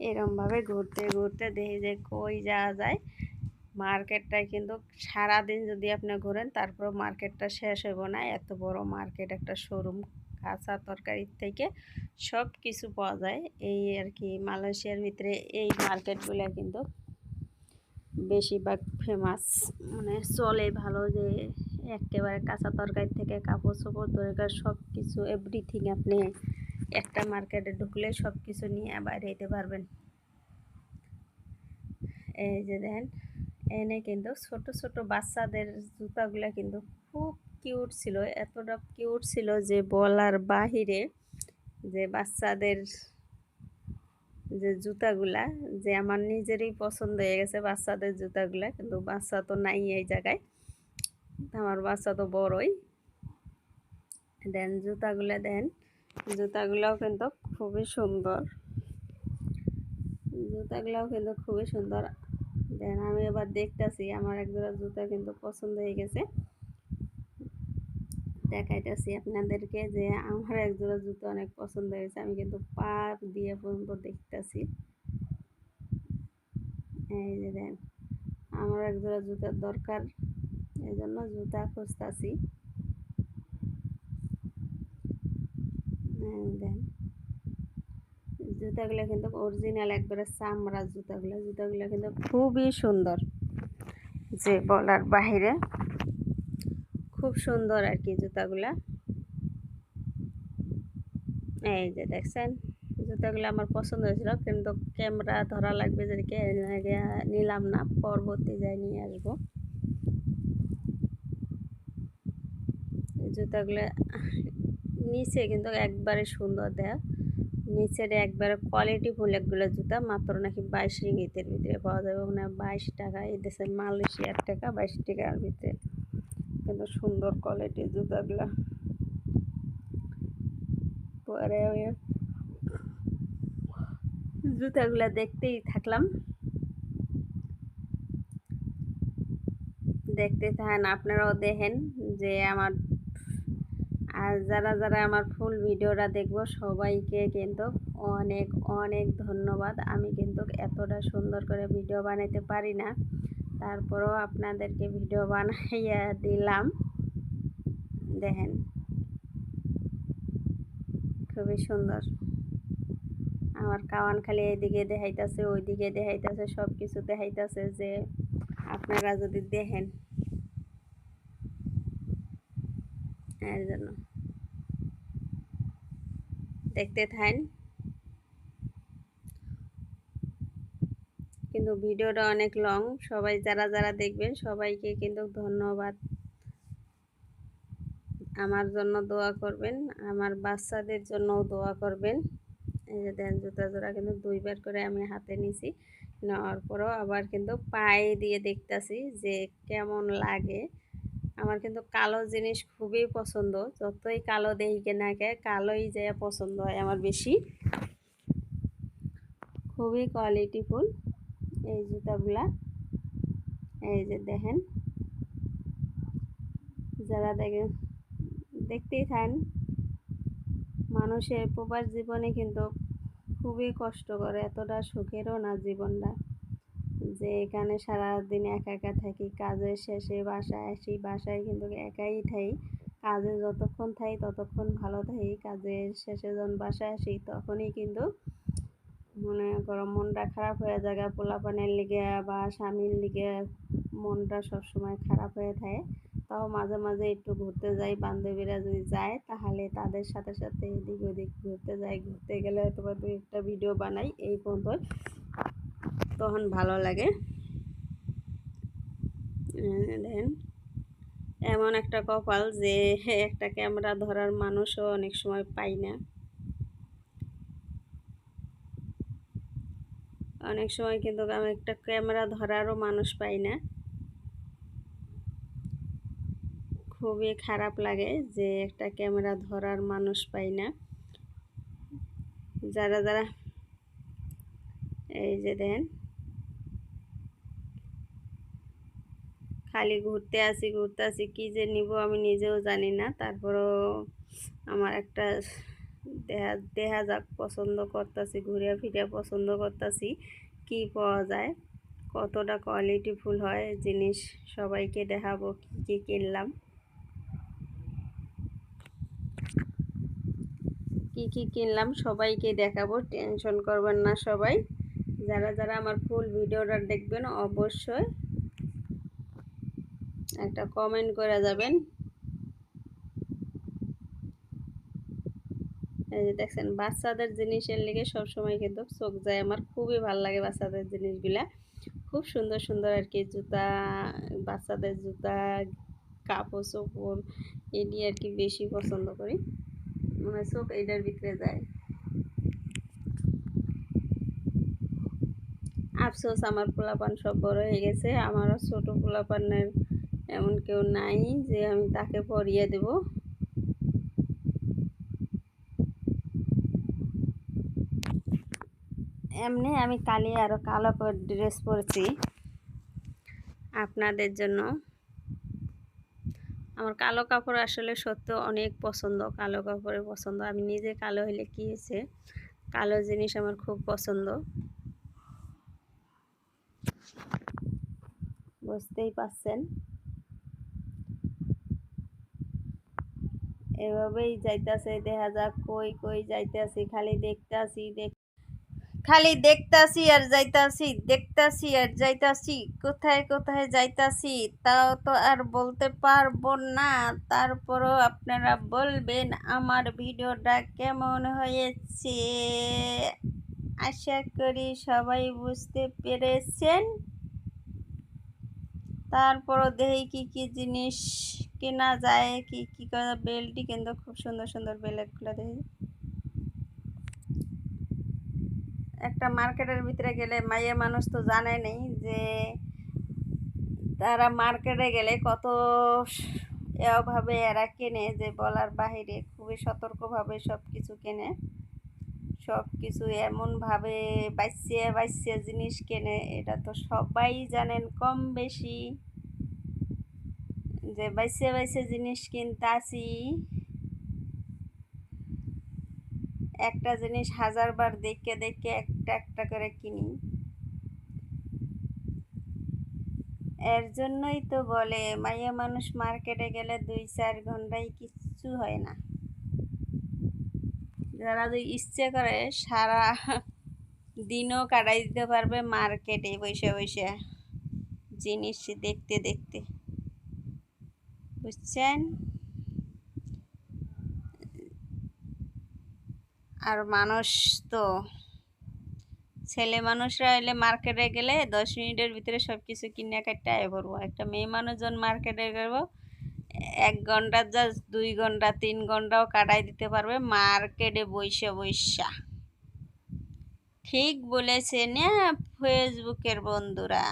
এরমভাবে ঘুরতে ঘুরতে দেখি যে কই যাওয়া যায়। মার্কেটটায় কিন্তু সারাদিন যদি আপনি ঘোরেন তারপর মার্কেটটা শেষ হইব না। এত বড় মার্কেট, একটা শোরুম, কাঁচা তরকারির থেকে সব কিছু পাওয়া যায়। এই আর কি মালয়েশিয়ার ভিতরে এই মার্কেটগুলো কিন্তু বেশিরভাগ ফেমাস, মানে চলে ভালো। যে একেবারে কাঁচা তরকারি থেকে কাপড় চোপড় ধরে সব কিছু এভরিথিং আপনি একটা মার্কেটে ঢুকলে সব কিছু নিয়ে বাইরে যেতে পারবেন। এই যে দেখেন, এনে কিন্তু ছোট ছোট বাচ্চাদের জুতাগুলা কিন্তু খুব কিউট ছিল, এতটা কিউট ছিল যে বলার বাহিরে। যে বাচ্চাদের যে জুতাগুলা, যে আমার নিজেরই পছন্দ হয়ে গেছে বাচ্চাদের জুতাগুলা। কিন্তু বাচ্চা তো নাই এই জায়গায়, আমার বাচ্চা তো বড়ই। দেন জুতাগুলা দেন, জুতাগুলাও কিন্তু খুবই সুন্দর, জুতাগুলাও কিন্তু খুবই সুন্দর। দেন আমি এবার দেখতেছি, আমার এক জোড়া জুতা কিন্তু পছন্দ হয়ে গেছে। দেখাইতেছি আপনাদেরকে যে আমার এক জোড়া জুতো অনেক পছন্দ হয়েছে। আমি কিন্তু পা দিয়ে পর্যন্ত দেখতেছি। এই যে দেন, আমার এক জোড়া জুতার দরকার, এই জন্য জুতা খুঁজতেছি। দেন জুতাগুলো কিন্তু অরিজিনাল একবারে চামড়ার জুতাগুলো, জুতাগুলো কিন্তু খুবই সুন্দর, যে বলার বাহিরে। খুব সুন্দর আর কি জুতাগুলা। এই যে দেখছেন, জুতাগুলো আমার পছন্দ হয়েছিল, কিন্তু ক্যামেরা ধরা লাগবে, যেদিকে নিলাম না, পরবর্তী যাই নিয়ে আসবো। জুতাগুলো নিচে কিন্তু একবারে সুন্দর দেয়া, নিচের একবারে কোয়ালিটি ফুল একগুলো জুতা, মাত্র নাকি 22 রিঙ্গিতের ভিতরে পাওয়া যাবে, মানে 22 টাকা, এই দেশের মালয়েশিয়ার টাকা 22 টাকার ভিতরে। কিন্তু সুন্দর কোয়ালিটির জুতাগুলো। পরে জুতাগুলো দেখতেই থাকলাম, দেখতে থাকেন আপনারাও দেখেন যে আমার। আর যারা যারা আমার ফুল ভিডিওটা দেখবো সবাইকে কিন্তু অনেক অনেক ধন্যবাদ। আমি কিন্তু এতটা সুন্দর করে ভিডিও বানাইতে পারি না, তারপরেও আপনাদেরকে ভিডিও বানাইয়া দিলাম। দেখেন খুবই সুন্দর। আমার কাওয়ান খালি এইদিকে দেখাইতেছে, ওইদিকে দেখাইতেছে, সব কিছু দেখাইতেছে, যে আপনারা যদি দেখেন, এর জন্য দেখতে থাকেন। কিন্তু ভিডিওটা অনেক লং, সবাই যারা যারা দেখবেন সবাইকে কিন্তু ধন্যবাদ। আমার জন্য দোয়া করবেন, আমার বাচ্চাদের জন্যও দোয়া করবেন। এই যে দেন জুতা জোড়া কিন্তু 2বার করে আমি হাতে নিছি, নেওয়ার পরও আবার কিন্তু পায়ে দিয়ে দেখতেছি যে কেমন লাগে। আমার কিন্তু কালো জিনিস খুবই পছন্দ, যতই কালো দেখি না কে, কালোই যে পছন্দ হয় আমার বেশি। খুবই কোয়ালিটিফুল এই জুতাগুলা। এই যে দেখেন, যারা দেখেন দেখতেই থাকেন। মানুষের প্রবাস জীবনে কিন্তু খুবই কষ্ট করে, এতটা সুখেরও না জীবনটা। যে এখানে সারাদিন একা একা থাকি, কাজের শেষে বাসায় আসি, বাসায় কিন্তু একাই থাকি। কাজে যতক্ষণ থাকি ততক্ষণ ভালো থাকি, কাজের শেষে যখন বাসায় আসি তখনই কিন্তু মনে করো মনটা খারাপ হয়ে যায়, পোলাপানের লিগে বা স্বামীর লিগে মনটা সবসময় খারাপ হয়ে থাকে। তাও মাঝে মাঝে একটু ঘুরতে যাই, বান্ধবীরা যদি যায় তাহলে তাদের সাথে সাথে এদিক ওদিক ঘুরতে যাই। ঘুরতে গেলে হয়তো বা 2-1টা ভিডিও বানাই, এই পর্যন্ত, তখন ভালো লাগে। দেন এমন একটা কপাল যে একটা ক্যামেরা ধরার মানুষও অনেক সময় পাই না। অনেক সময় কিন্তু আমি একটা ক্যামেরা ধরারও মানুষ পাই না, খুবই খারাপ লাগে যে একটা ক্যামেরা ধরার মানুষ পাই না। যারা যারা এই যে দেন খালি ঘুরতে আসি কি যে নিব আমি নিজেও জানি না, তারপরও আমার একটা দেহা দেহা যাক পছন্দ করতেছি, ঘুরে ফিরে পছন্দ করতেছি কি পাওয়া যায়, কতটা কোয়ালিটিফুল হয় জিনিস, সবাইকে দেখাবো কি কি কিনলাম, কি কি কিনলাম সবাইকে দেখাবো, টেনশন করবেন না সবাই। যারা যারা আমার ফুল ভিডিওটা দেখবেন অবশ্যই একটা কমেন্ট করে যাবেন। এই যে দেখছেন বাচ্চাদের জিনিসের লেগে সবসময় কিন্তু চোখ যায় আমার, খুবই ভালো লাগে বাচ্চাদের জিনিসগুলা, খুব সুন্দর সুন্দর আর কি জুতা, বাচ্চাদের জুতা, কাপড় চোপড় এটি আর কি বেশি পছন্দ করি, মনে হয় চোখ এইটার ভিতরে যায়। আফসোস আমার পোলাপান সব বড় হয়ে গেছে, আমারও ছোট পোলাপানের এমন কেউ নাই যে আমি তাকে পরিয়ে দেব। এমনি আমি কালি আরো কালো ড্রেস পরেছি আপনাদের জন্য। আমার কালো কাপড় আসলে সত্যি অনেক পছন্দ, কালো কাপড়ে পছন্দ, আমি নিজে কালো হলে কি হয়েছে, কালো জিনিস আমার খুব পছন্দ, বুঝতেই পারছেন। এভাবেই যাইতাছে, দেখা যাক কই কই যাইতাছি, খালি দেখতাছি আর যাইতাছি, দেখতাছি আর যাইতাছি, কোথায় কোথায় যাইতাছি তাও তো আর বলতে পারবো না। তারপরও আপনারা বলবেন আমার ভিডিওটা কেমন হয়েছে। আশা করি সবাই বুঝতে পেরেছেন। তারপরও দেখি কি কি জিনিস কেনা যায়, কি কি করা, বেল্টই কিন্তু খুব সুন্দর সুন্দর বেল্টগুলো দেখি। একটা মার্কেটের ভিতরে গেলে মাইয়া মানুষ তো জানে নেই যে তারা মার্কেটে গেলে কত এভাবে এরা কেনে যে বলার বাহিরে, খুবই সতর্কভাবে সব কিছু কেনে, সব কিছু এমনভাবে বাঁচিয়ে বাঁচিয়ে জিনিস কেনে, এটা তো সবাই জানেন কম বেশি, যে বাঁচিয়ে বাঁচিয়ে জিনিস কিনতে আসি, একটা জিনিস হাজারবার দেখে দেখে একটা একটা করে কিনি। এর জন্যই তো বলে মাইয়া মানুষ মার্কেটে গেলে 2-4 ঘন্টায় কিচ্ছু হয় না, যারা যদি ইচ্ছে করে সারা দিনও কাটাই দিতে পারবে মার্কেটে বসে বসে জিনিস দেখতে দেখতে, বুঝছেন। আর মানুষ তো ছেলে মানুষরা এলে মার্কেটে গেলে 10 মিনিটের ভিতরে সব কিছু কিনে কাটতে আয় পড়বো, একটা মেয়ে মানুষজন মার্কেটে গেব 1 ঘন্টা যা 2 ঘন্টা 3 ঘন্টাও কাটাই দিতে পারবে মার্কেটে বইসা বইসা। ঠিক বলেছেন ফেসবুকের বন্ধুরা,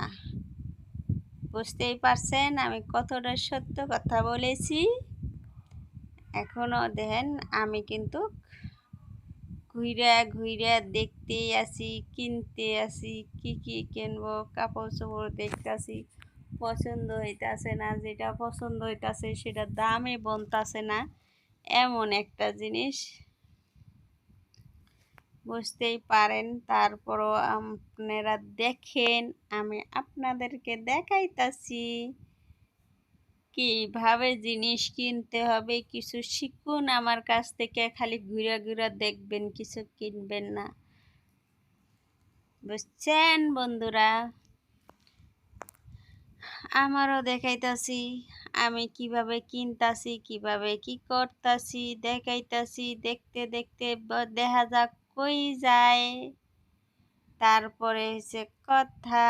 বুঝতেই পারছেন আমি কতটা সত্য কথা বলেছি। এখনো দেখেন আমি কিন্তু ঘুইরা ঘুইরা দেখতেই আসি, কিনতে আসি, কি কি কিনবো, কাপড় চোপড় দেখতেছি, পছন্দ হইতাছে না, যেটা পছন্দ হইতাছে সেটা দামে বনতাছে না, এমন একটা জিনিস, বুঝতেই পারেন। তারপরও আপনারা দেখেন আমি আপনাদেরকে দেখাইতাছি কিভাবে জিনিস কিনতে হবে, কিছু শিখুন আমার কাছ থেকে, খালি ঘুরে ঘুরে দেখবেন, কিছু কিনবেন না, বুঝছেন বন্ধুরা। আমারও দেখাইতাছি আমি কিভাবে কিনতাছি, কিভাবে কি করতাছি, দেখাইতাছি, দেখতে দেখতে দেখা যাক কই যায়। তারপরে হচ্ছে কথা,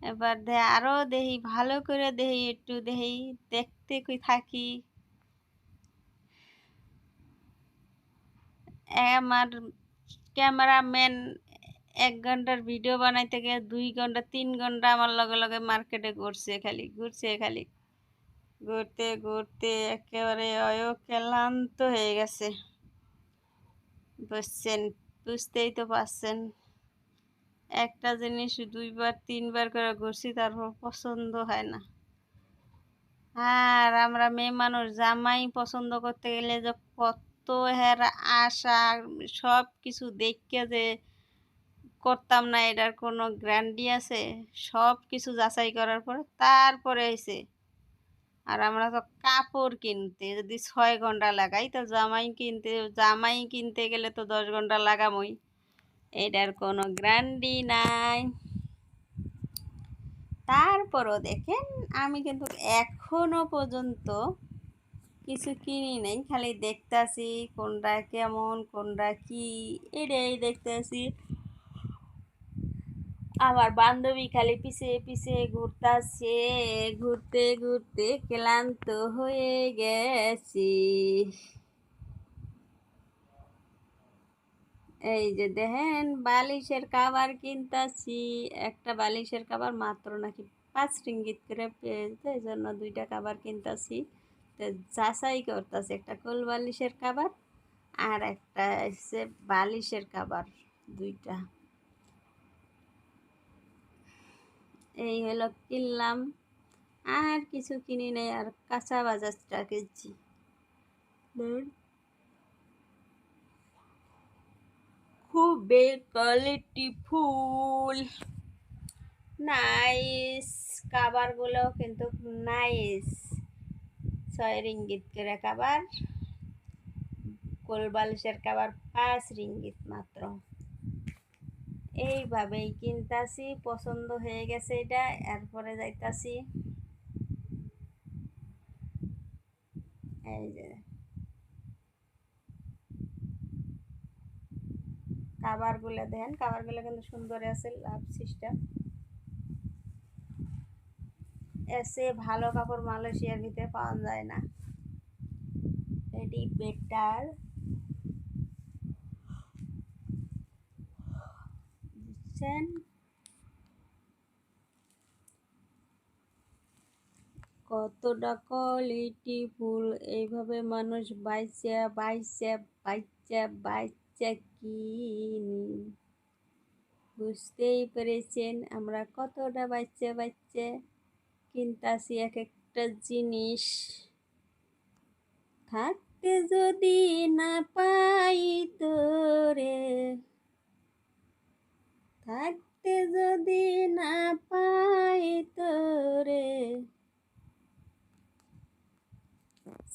এবার আরো দেখি ভালো করে দেখি, একটু দেখি, দেখতে কই থাকি। আমার ক্যামেরাম্যান 1 ঘন্টার ভিডিও বানাইতে গিয়ে 2 ঘন্টা 3 ঘন্টা আমার লগে লগে মার্কেটে ঘুরছে খালি ঘুরতে ঘুরতে একেবারে ক্লান্ত হয়ে গেছে। বুঝছেন, বুঝতেই তো পারছেন, একটা জিনিস 2 বার 3 বার করে ঘুরছি তারপর পছন্দ হয় না। আর আমরা মেয়ে মানুষ জামাই পছন্দ করতে গেলে যে কত হের আশা, সব কিছু দেখে যে করতাম না এটার কোনো গ্যারান্টি আছে? সব কিছু যাচাই করার পরে তারপরে হয়েছে। আর আমরা তো কাপড় কিনতে যদি 6 ঘন্টা লাগাই, তো জামাই কিনতে গেলে তো 10 ঘন্টা লাগামই। এটার কোনো গ্যারান্টি নাই। তারপরও দেখেন, আমি কিন্তু এখনো পর্যন্ত কিছু কিনি নাই, খালি দেখতাছি কোনটা কেমন কোনটা কি, এটাই দেখতাছি। আমার বান্ধবী খালি পিছে পিছে ঘুরতাছে, ঘুরতে ঘুরতে ক্লান্ত হয়ে গেছি। এই যে দেখেন, বালিশের কাভার কিনতাছি। একটা বালিশের কাভার মাত্র নাকি 5 রিঙ্গিত করে পেয়েছে, এই জন্য 2টা কাভার কিনতাছি। তো যাচাই করতেছি, একটা কোল বালিশের কাভার আর একটা হচ্ছে বালিশের কাভার, 2টা। এই হলো কিনলাম, আর কিছু কিনি নাই, আর কাঁচা বাজারটা কিনছি। খুবই কোয়ালিটি ফুল, নাইস। কাবারগুলো কিন্তু নাইস। 6 রিঙ্গিত করে কাবার, কোল বালিশের কাবার 5 রিঙ্গিত মাত্র। এইভাবেই কিনতাছি, পছন্দ হয়ে গেছে এটা, এরপরে যাইতাছি। এই যে কাবারগুলো দেখেন, কাবারগুলো কিন্তু সুন্দর আছে, লাভ সিস্টেম। এসে ভালো কাপড় মালয়েশিয়ার ভিতরে পাওয়া যায় না, এটি বেটার। বুঝছেন, কতটা কোয়ালিটি ফুল, এইভাবে মানুষ বাইচা বাইচা বাইচা বাইচা কিনি। বুঝতেই পেরেছেন আমরা কতটা বাচ্চা বাচ্চা কিনতাছি এক একটা জিনিস। থাকতে যদি না পাই তোরে, থাকতে যদি না পাই তোরে,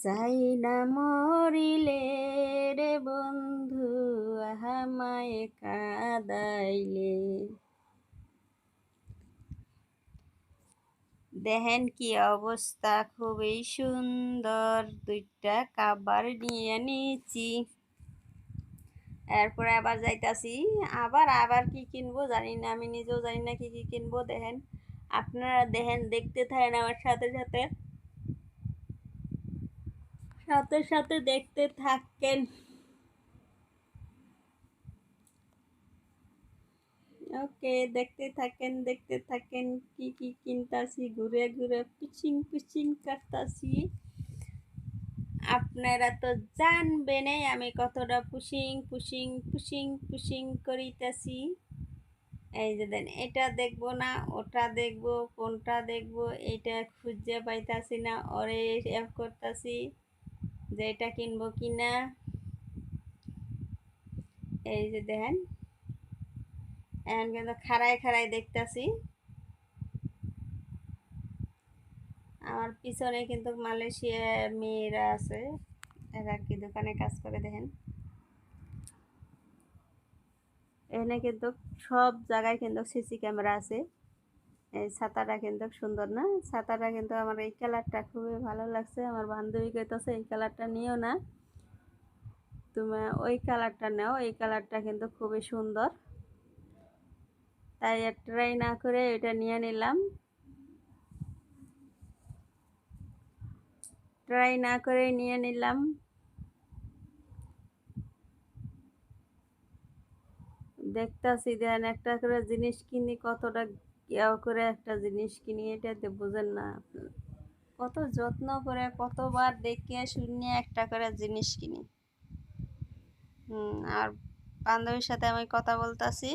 চাই না মরিলে রে বন্ধু, আমায় কাঁদাইলে। দেখেন কি অবস্থা, খুবই সুন্দর। 2টা কাবার নিয়ে নিয়েছি, এরপরে আবার যাইতাছি। আবার আবার কি কিনবো জানি না, আমি নিজেও জানি না কি কি কিনবো। দেখেন, আপনারা দেখেন, দেখতে থাকেন আমার সাথে সাথে সাথে সাথে দেখতে থাকেন। ওকে, দেখতে থাকেন দেখতে থাকেন, কি কি কিনতাছি, ঘুরে ঘুরে পিচিং পিচিং করতাছি। আপনারা তো জানবেনই আমি কতটা পুশিং পুশিং পুশিং পুশিং করিতেছি। এই যে দেন, এটা দেখবো না ওটা দেখবো, কোনটা দেখবো এটা খুঁজে পাইতাছি না, ওরে করতেছি যে এটা কিনবো কিনা। এই যে দেখেন, এখন কিন্তু খাড়ায় খাড়ায় দেখতেছি। আমার পিছনে কিন্তু মালয়েশিয়া মেয়েরা আছে, এরা কি দোকানে কাজ করে। দেখেন, এখানে কিন্তু সব জায়গায় কিন্তু সিসি ক্যামেরা আছে। এই ছাতাটা কিন্তু সুন্দর না, ছাতাটা কিন্তু আমার এই কালারটা খুবই ভালো লাগছে। আমার বান্ধবী কইতেছে এই কালারটা নিও না, তুমি ওই কালারটা নাও, এই কালারটা কিন্তু খুবই সুন্দর। তাই ট্রাই না করে এটা নিয়ে নিলাম, ট্রাই না করে নিয়ে নিলাম। দেখতাছি দেন একটা করে জিনিস কিনি কতটা ইয়া করে একটা জিনিস কিনি এটাতে বুঝেন না আপনি। কত যত্ন করে কতবার দেখে শুনে একটা করে জিনিস কিনি। আর বান্ধবীর সাথে আমি কথা বলতাছি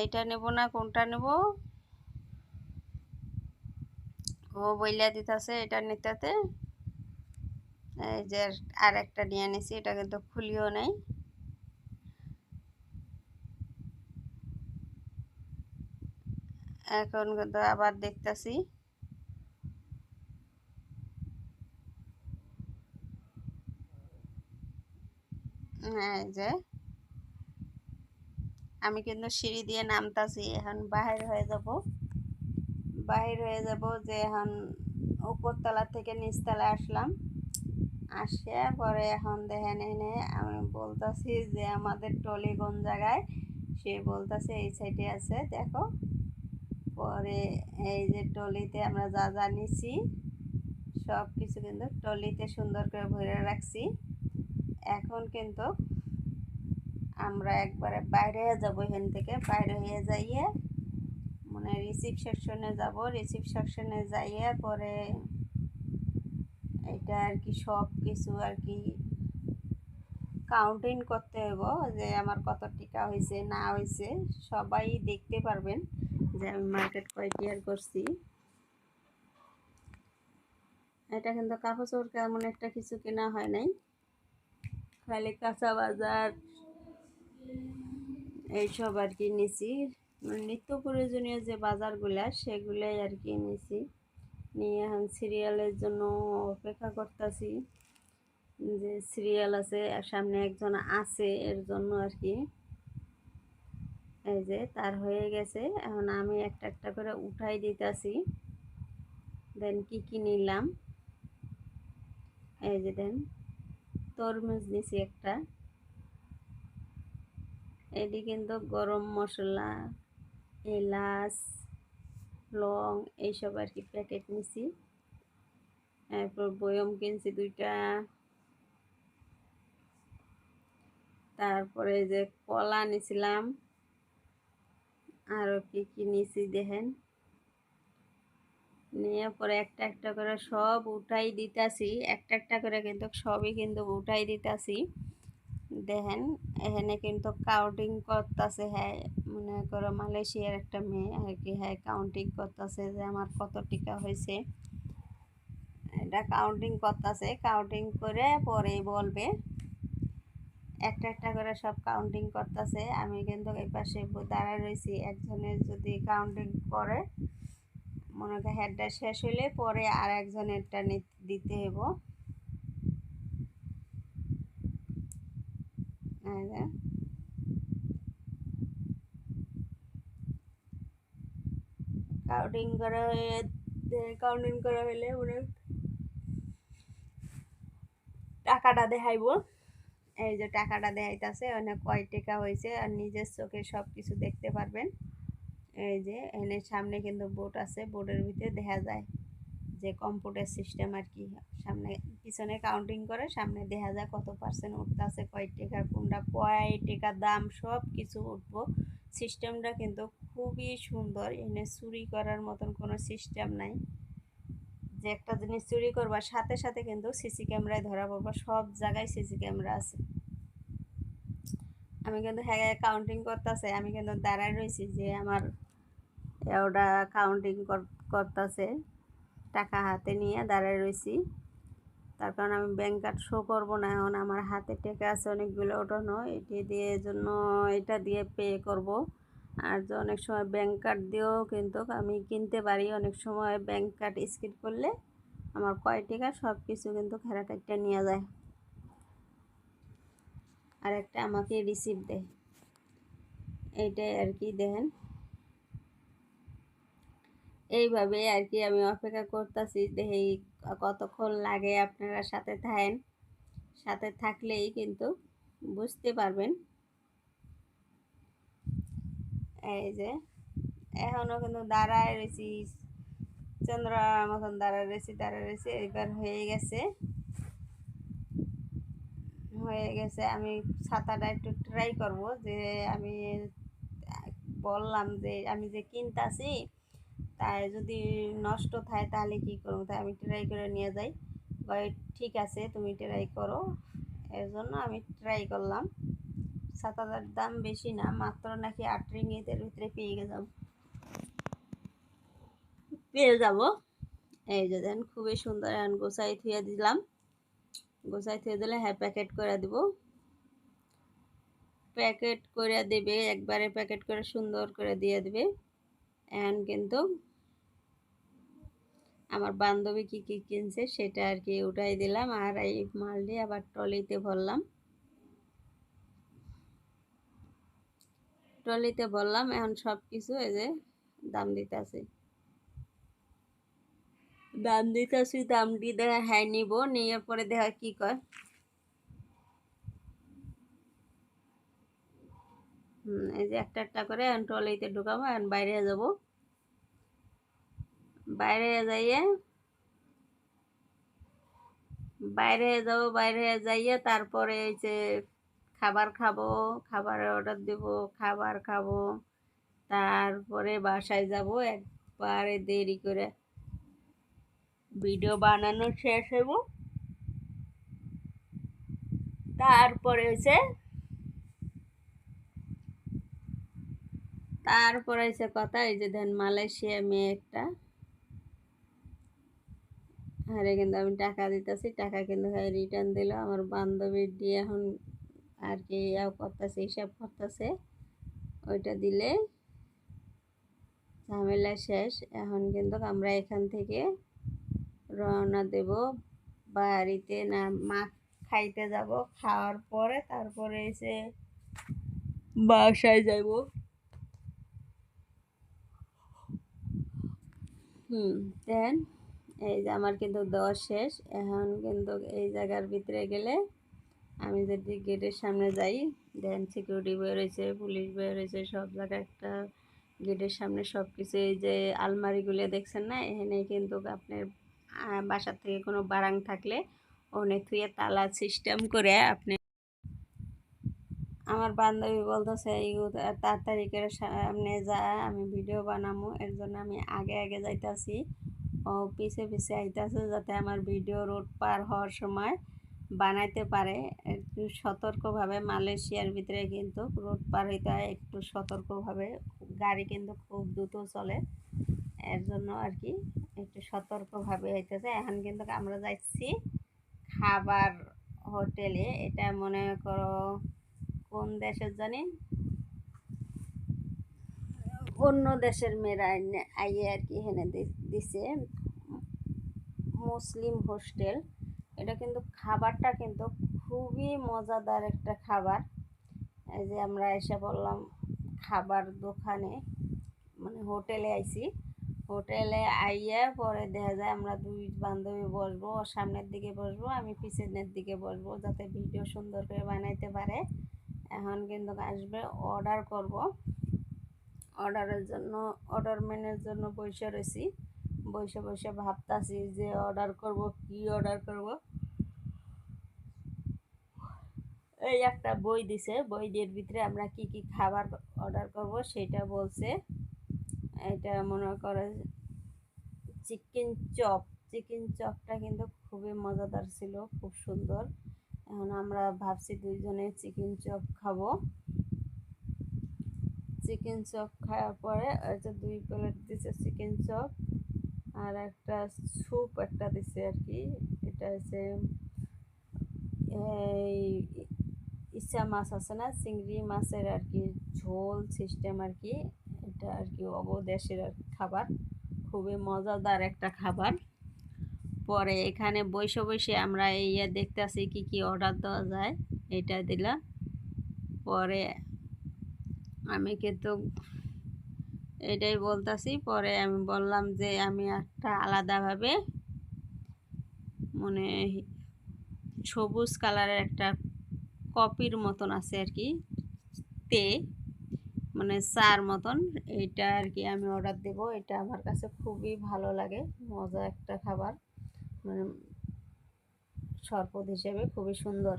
এইটা নেব না কোনটা নেব, ও বইলা দিতেছে এটা নিতেতে। এই যে আর একটা নিয়ে নিছি, এটা কিন্তু খুলিও নাই। এখন কিন্তু আবার দেখতাছি এই যে আমি কিন্তু সিঁড়ি দিয়ে নামতাছি, এখন বাহির হয়ে যাব যে এখন উপরতলা থেকে নিচতলায় আসলাম। আসে পরে এখন দেখেন এনে আমি বলতাছি যে আমাদের টলি কোন জায়গায়, সে বলতাছে এই সাইডে আছে দেখো। পরে এই যে টলিতে আমরা যা যা নিছি সব কিছু কিন্তু টলিতে সুন্দর করে ভরে রাখছি। এখন কিন্তু আমরা একবারে বাইরে যাব, এখান থেকে বাইরে হয়ে যাইয়ে মানে রিসিভ সেকশনে যাব। রিসিভ সেকশনে যাইয়ে পরে এটা আর কি সব কিছু আর কি কাউন্টিং করতে হইব যে আমার কত টাকা হয়েছে না হয়েছে, সবাই দেখতে পারবেন যে আমি মার্কেট কয়টিয়ার করছি। এটা কিন্তু কাপড় চোপড় কেমন একটা কিছু কেনা হয় নাই, খালি কাঁচা বাজার এইসব আর কি নিছি, মানে নিত্য প্রয়োজনীয় যে বাজারগুলা সেগুলাই আর কি নিছি। নিয়ে এখন সিরিয়ালের জন্য অপেক্ষা করতেছি, যে সিরিয়াল আছে সামনে একজন আছে এর জন্য আর কি। এই যে তার হয়ে গেছে, এখন আমি একটা একটা করে উঠাই দিতেছি। দেন কি কি নিলাম এই যে দেন তরমুজ নিছি একটা, এটি কিন্তু গরম মশলা এলাচ লং এইসব আর কি প্যাকেট নিছি। এরপর বয়ম কিনছি 2টা। তারপরে যে কলা নিছিলাম, আরও কি কি নিছি দেখেন। নিয়ে পরে একটা একটা করে সব উঠাই দিতাছি, একটা একটা করে কিন্তু সবই কিন্তু উঠাই দিতাছি। দেখেন এখানে কিন্তু কাউন্টিং করতেছে, হ্যাঁ মনে করো মালয়েশিয়ার একটা মেয়ে আর কি, হ্যাঁ কাউন্টিং করতেছে যে আমার কত টাকা হয়েছে। এটা কাউন্টিং করতেছে, কাউন্টিং করে পরেই বলবে। একটা একটা করে সব কাউন্টিং করতেছে, আমি কিন্তু এই পাশে দাঁড়ায় রয়েছি। একজনের যদি কাউন্টিং করে মনে করেন হেডটা শেষ হলে পরে আর একজনেরটা দিতে হইব। কাউন্টিং করা হয়ে কাউন্টিং করা হলে ওরা টাকাটা দেখাইব। এই যে টাকাটা দেখাইতেছে অনেক কয় টাকা হয়েছে, আর নিজের চোখে সব কিছু দেখতে পারবেন। এই যে এনে সামনে কিন্তু বোর্ড আছে, বোর্ডের ভিতরে দেখা যায় যে কম্পিউটার সিস্টেম আর কি। সামনে পিছনে কাউন্টিং করে, সামনে দেখা যায় কত পার্সেন্ট উঠতেছে, কয় টাকা কোনটা কয় টাকা দাম সব কিছু উঠবো। সিস্টেমটা কিন্তু খুবই সুন্দর, এনে চুরি করার মতন কোনো সিস্টেম নাই যে একটা জিনিস চুরি করবার সাথে সাথে কিন্তু সিসি ক্যামেরায় ধরা পড়বা, সব জায়গায় সিসি ক্যামেরা আছে। আমি কিন্তু হ্যাঁ কাউন্টিং করতেছে, আমি কিন্তু দাঁড়ায় রয়েছি যে আমার ওটা কাউন্টিং করতেছে, টাকা হাতে নিয়ে দাঁড়ায় রয়েছি। তার কারণ আমি ব্যাংক কার্ড শো করবো না, এখন আমার হাতে টাকা আছে অনেকগুলো ওঠানো, এটি দিয়ে জন্য এটা দিয়ে পে করব। আর যে অনেক সময় ব্যাংক কার্ড দিয়েও কিন্তু আমি কিনতে পারি, অনেক সময় ব্যাংক কার্ড স্ক্যান করলে আমার কয় টাকা সব কিছু কিন্তু খেরা কাটটা নিয়ে যায়, আর একটা আমাকে রিসিপ্ট দেয়। এইটাই আর কি দেখেন, এইভাবে আর কি আমি অপেক্ষা করতেছি, দেখি কতক্ষণ লাগে। আপনারা সাথে থাকেন, সাথে থাকলেই কিন্তু বুঝতে পারবেন। এই যে এখনও কিন্তু দাঁড়ায় রয়েছি, চন্দ্রার মতন দাঁড়ায় রয়েছি। এবার হয়ে গেছে, হয়ে গেছে। আমি ছাতাটা একটু ট্রাই করব, যে আমি বললাম যে আমি যে কিনতাছি তাই যদি নষ্ট থাকে তাহলে কি করব, তাই আমি ট্রাই করে নিয়ে যাই। কয় ঠিক আছে তুমি ট্রাই করো। এর জন্য আমি ট্রাই করলাম। ছাতাটার দাম বেশি না, মাত্র নাকি ৮ রিঙ্গিতের ভিতরে পেয়ে যাব। এই যে দেন খুবই সুন্দর। এখন গোছাই থুয়ে দিলাম, গোছাই থুয়ে দিলে হ্যাঁ প্যাকেট করে দিব। প্যাকেট করে দেবে, একবারে প্যাকেট করে সুন্দর করে দিয়ে দেবে। এখন কিন্তু আমার বান্ধবী কি কি কিনছে সেটা আর কি উঠাই দিলাম, আর এই মালটি আবার ট্রলিতে ভরলাম। ট্রলিতে ভরলাম, এখন সব কিছু এই যে দাম দিতেছি, দাম দিয়ে দেখা হ্যাঁ নিব, নিয়ে পরে দেখা কি কয়। এই যে একটা একটা করে এখন ট্রলিতে ঢুকাবো। এখন বাইরে যাব, বাইরে যাইয়ে বাইরে যাইয়ে তারপরে এই যে খাবার খাবো, খাবারের অর্ডার দেব, খাবার খাবো, তারপরে বাসায় যাব। একবারে দেরি করে ভিডিও বানানো শেষ হইব, তারপরে হচ্ছে কথা। এই যে দেন মালয়েশিয়া মেয়ে একটা, আরে কিন্তু আমি টাকা দিতেছি, টাকা কিন্তু রিটার্ন দিল। আমার বান্ধবীর দিয়ে এখন আর কি করতেছে, হিসাব করতেছে, ওইটা দিলে ঝামেলা শেষ। এখন কিন্তু আমরা এখান থেকে রওনা দেব বাড়িতে, না মা খাইতে যাব, খাওয়ার পরে তারপরে এসে বাসায় যাব। দেন এই যে আমার কিন্তু দেওয়া শেষ। এখন কিন্তু এই জায়গার ভিতরে গেলে আমি যদি গেটের সামনে যাই, দেন সিকিউরিটি বয়ে রয়েছে, পুলিশ বয়ে রয়েছে, সব জায়গায় একটা গেটের সামনে সব কিছু। এই যে আলমারিগুলো দেখছেন না, এখানে কিন্তু আপনার বাসার থেকে কোনো বারাং থাকলে ওনে থুয়ে তালা সিস্টেম করে আপনি। আমার বান্ধবী বলতেছে তাড়াতাড়ি করে সামনে যা, আমি ভিডিও বানাবো, এর জন্য আমি আগে আগে যাইতাছি, ও পিছে পিছে আইতাছে, যাতে আমার ভিডিও রোড পার হওয়ার সময় বানাইতে পারে। একটু সতর্কভাবে, মালয়েশিয়ার ভিতরে কিন্তু রোড পার হইতে হয় একটু সতর্কভাবে, গাড়ি কিন্তু খুব দ্রুত চলে, এর জন্য আর কি একটু সতর্কভাবে হইতেছে। এখন কিন্তু আমরা যাচ্ছি খাবার হোটেলে। এটা মনে করো কোন দেশের জানি, অন্য দেশের মেয়েরা আইয়ে আর কি এখানে দিছে, মুসলিম হোস্টেল। এটা কিন্তু খাবারটা কিন্তু খুবই মজাদার একটা খাবার। এই যে আমরা এসে বললাম খাবার দোকানে, মানে হোটেলে আইছি। হোটেলে আইয়া পরে দেখা যায় আমরা দুই বান্ধবী বসবো, ও সামনের দিকে বসবো, আমি পিছনের দিকে বসবো, যাতে ভিডিও সুন্দর করে বানাইতে পারে। এখন কিন্তু আসবে, অর্ডার করব। অর্ডার মেনের জন্য বসে রয়েছি, বসে বসে ভাবতাছি যে অর্ডার করব, কি অর্ডার করব। এই একটা বই দিছে, বইয়ের ভিতরে আমরা কি কি খাবার অর্ডার করব সেটা বলছে। এটা মনে করে চিকেন চপ। চিকেন চপটা কিন্তু খুবই মজাদার ছিল, খুব সুন্দর। এখন আমরা ভাবছি দুইজনে চিকেন চপ খাবো। চিকেন চপ খাওয়ার পরে হচ্ছে 2 প্লেট দিছে চিকেন চপ, আর একটা স্যুপ একটা দিছে আর কি। এটা হচ্ছে এই ইচ্ছা মাছ আছে না, চিংড়ি মাছের আর কি ঝোল সিস্টেম আর কি। এটা আর কি অবদেশের খাবার, খুবই মজাদার একটা খাবার। পরে এখানে বসে বসে আমরা দেখতেছি কি কি অর্ডার দেওয়া যায়, এটা দিলাম। পরে আমি কিন্তু এটাই বলতাছি, পরে আমি বললাম যে আমি একটা আলাদাভাবে মানে সবুজ কালারের একটা কপির মতন আছে আর কি, তে মানে চার মতন, এইটা আর কি আমি অর্ডার দেব। এটা আমার কাছে খুবই ভালো লাগে, মজা একটা খাবার, মানে শরবত হিসেবে খুবই সুন্দর।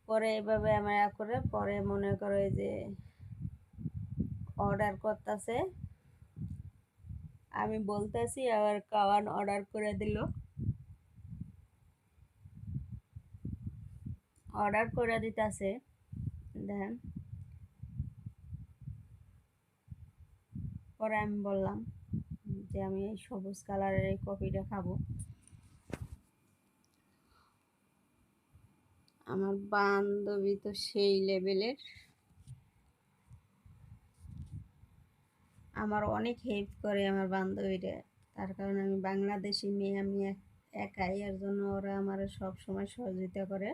পরে এভাবে আমরা করে পরে মনে করো এই যে অর্ডার করতেছে, আমি বলতেছি আবার কাওয়ান অর্ডার করে দিল। অর্ডার করে দিতেছে, দেখেন। পরে আমি বললাম যে আমি এই সবুজ কালারের এই কফিটা খাবো। আমার বান্ধবী তো সেই লেভেলের, আমার অনেক হেল্প করে আমার বান্ধবীরা। তার কারণ আমি বাংলাদেশি মেয়ে, আমি একাই, এর জন্য ওরা আমার সব সময় সহযোগিতা করে।